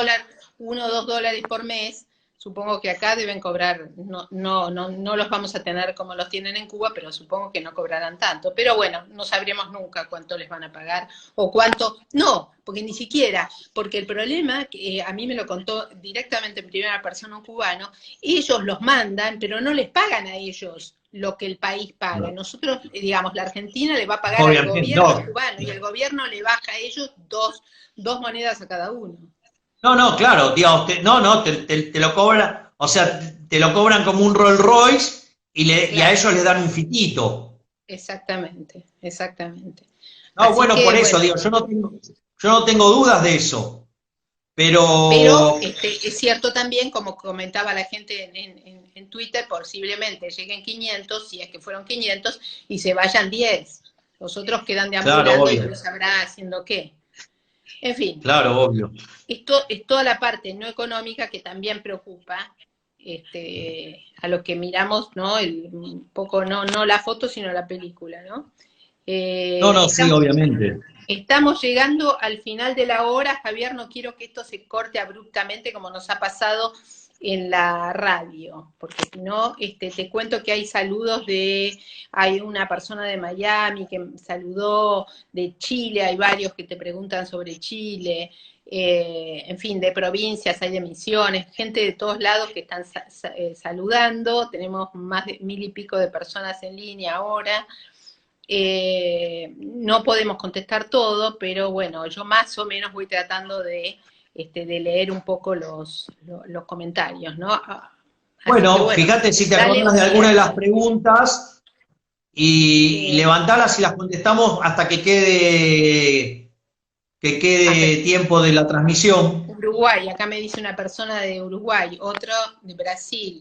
S1: $1 o $2 por mes, supongo que acá deben cobrar, no los vamos a tener como los tienen en Cuba, pero supongo que no cobrarán tanto. Pero bueno, no sabremos nunca cuánto les van a pagar o cuánto, no, porque ni siquiera, porque el problema, que a mí me lo contó directamente en primera persona un cubano, ellos los mandan, pero no les pagan a ellos lo que el país paga.
S2: No.
S1: Nosotros, digamos, la Argentina le va a pagar al
S2: Obviamente,
S1: gobierno
S2: no.
S1: cubano y el gobierno le baja a ellos dos monedas a cada uno.
S2: No, claro, digamos, te lo cobran, o sea, te lo cobran como un Rolls Royce y a
S1: Claro,
S2: ellos les dan un fitito.
S1: exactamente, exactamente.
S2: No,
S1: Así
S2: bueno, por
S1: que,
S2: eso,
S1: bueno,
S2: digo, yo no tengo dudas de eso,
S1: pero
S2: pero
S1: es cierto también, como comentaba la gente en Twitter, posiblemente lleguen 500, si es que fueron 500, y se vayan 10. Los otros quedan
S2: claro,
S1: deambulando y
S2: obvio,
S1: no sabrá haciendo qué. En fin,
S2: claro, obvio.
S1: esto es toda la parte no económica que también preocupa a lo que miramos, ¿no? Un poco, no la foto, sino la película, ¿no?
S2: No, sí, obviamente.
S1: Estamos llegando al final de la hora, Javier, no quiero que esto se corte abruptamente como nos ha pasado en la radio, porque si no, te cuento que hay saludos hay una persona de Miami que saludó, de Chile, hay varios que te preguntan sobre Chile, en fin, de provincias, hay de Misiones, gente de todos lados que están saludando, tenemos más de 1000 y pico de personas en línea ahora. No podemos contestar todo, pero bueno, yo más o menos voy tratando de leer un poco los comentarios, ¿no? Así que
S2: Bueno,
S1: bueno,
S2: fíjate si te
S1: dale
S2: acordás de alguna de
S1: Miguel.
S2: las preguntas y levantalas y las contestamos hasta que
S1: Hasta
S2: quede tiempo de la transmisión.
S1: Uruguay, acá me dice una persona de Uruguay, otro de Brasil.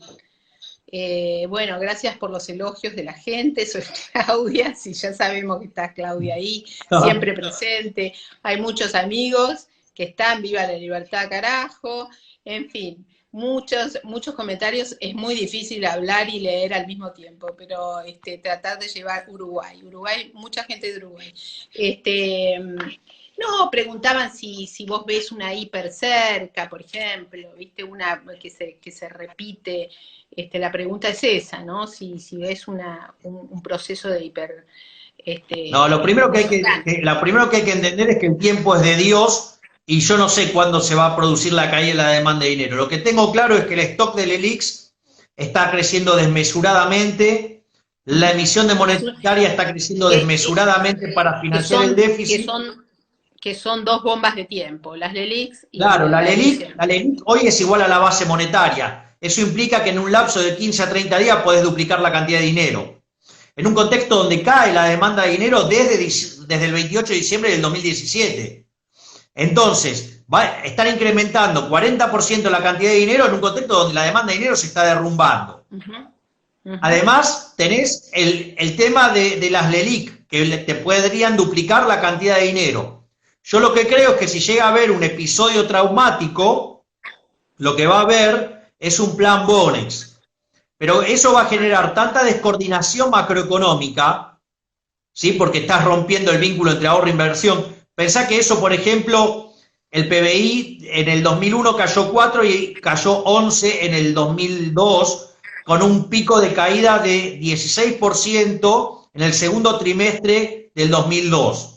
S1: Bueno, gracias por los elogios de la gente, soy Claudia, si ya sabemos que está Claudia ahí, siempre presente, hay muchos amigos que están, viva la libertad carajo, en fin, muchos comentarios, es muy difícil hablar y leer al mismo tiempo, pero tratar de llevar Uruguay, mucha gente de Uruguay. No, preguntaban si vos ves una hiper cerca, por ejemplo, viste una que se repite, la pregunta es esa, ¿no? Si ves un proceso de hiper.
S2: No, lo primero que hay que entender es que el tiempo es de Dios y yo no sé cuándo se va a producir la caída de la demanda de dinero. Lo que tengo claro es que el stock del ELIX está creciendo desmesuradamente, la emisión de monetaria está creciendo desmesuradamente para financiar el déficit.
S1: Que son dos bombas de tiempo, las LELIX y
S2: claro, la
S1: emisión.
S2: LELIC hoy es igual a la base monetaria. Eso implica que en un lapso de 15 a 30 días podés duplicar la cantidad de dinero. En un contexto donde cae la demanda de dinero desde el 28 de diciembre del 2017. Entonces, están incrementando 40% la cantidad de dinero en un contexto donde la demanda de dinero se está derrumbando.
S1: Ujú.
S2: Además, tenés el tema de las LELIC, que te podrían duplicar la cantidad de dinero. Yo lo que creo es que si llega a haber un episodio traumático, lo que va a haber es un plan Bonex. Pero eso va a generar tanta descoordinación macroeconómica, ¿sí? Porque estás rompiendo el vínculo entre ahorro e inversión. Pensá que eso, por ejemplo, el PBI en el 2001 cayó 4 y cayó 11 en el 2002, con un pico de caída de 16% en el segundo trimestre del 2002.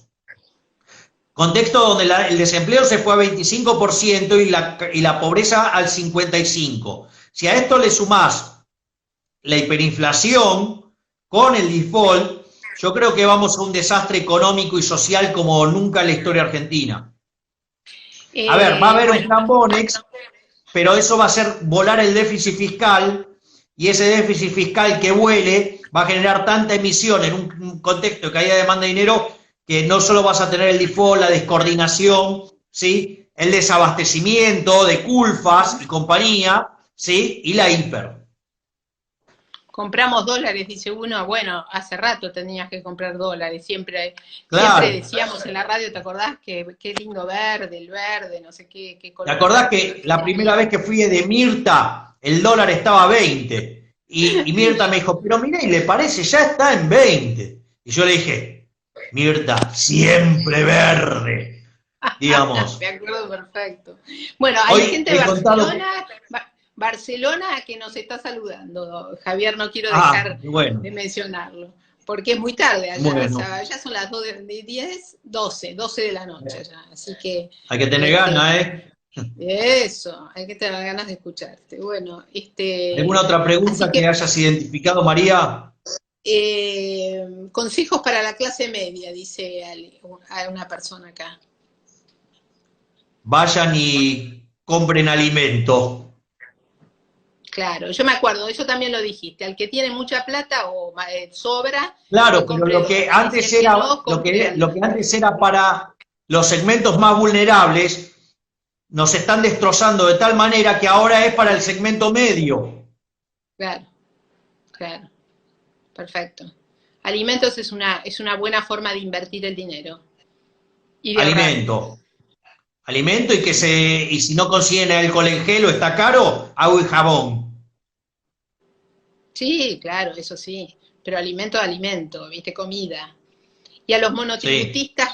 S2: Contexto donde el desempleo se fue a 25% y la pobreza al 55%. Si a esto le sumás la hiperinflación con el default, yo creo que vamos a un desastre económico y social como nunca en la historia argentina. A ver, va a haber un plan Bonex, pero eso va a hacer volar el déficit fiscal, y ese déficit fiscal que vuele va a generar tanta emisión en un contexto de caída de demanda de dinero que no solo vas a tener el default, la descoordinación, ¿sí? El desabastecimiento de culfas y compañía, ¿sí? Y la hiper.
S1: Compramos dólares, dice uno. Bueno, hace rato tenías que comprar dólares. Siempre
S2: Claro.
S1: decíamos en la radio, ¿te acordás? Que qué lindo verde, el verde, no sé qué color.
S2: ¿Te acordás que la primera vez que fui de Mirta, el dólar estaba a 20? Y Mirta me dijo, pero mirá, ¿y le parece? Ya está en 20. Y yo le dije, Mirta, siempre verde, digamos.
S1: Me acuerdo perfecto. Bueno, hay
S2: Hoy
S1: gente de
S2: he contado...
S1: Barcelona que nos está saludando. Javier, no quiero
S2: Ah,
S1: dejar
S2: bueno,
S1: de mencionarlo, porque es muy tarde allá.
S2: bueno.
S1: O sea, ya son las 10, 12 de la noche ya. Así que...
S2: Hay que tener ganas, ¿eh?
S1: Eso, hay que tener ganas de escucharte. Bueno,
S2: ¿Alguna otra pregunta
S1: así
S2: que hayas identificado, María?
S1: consejos para la clase media, dice a una persona acá.
S2: Vayan y compren alimento.
S1: Claro, yo me acuerdo, eso también lo dijiste, al que tiene mucha plata o sobra,
S2: Claro,
S1: que
S2: pero
S1: compre
S2: lo que
S1: dólares.
S2: antes
S1: Y el que
S2: era,
S1: no, compre
S2: lo que
S1: alimento.
S2: antes era para los segmentos más vulnerables, nos están destrozando de tal manera que ahora es para el segmento medio.
S1: Claro, claro, perfecto. Alimentos es una buena forma de invertir el dinero. Y de ahorrar.
S2: Alimento. Alimento y si no consiguen alcohol en gel o está caro, agua y jabón.
S1: Sí, claro, eso sí, pero alimento, ¿viste? Comida. Y a los
S2: Sí.
S1: monotributistas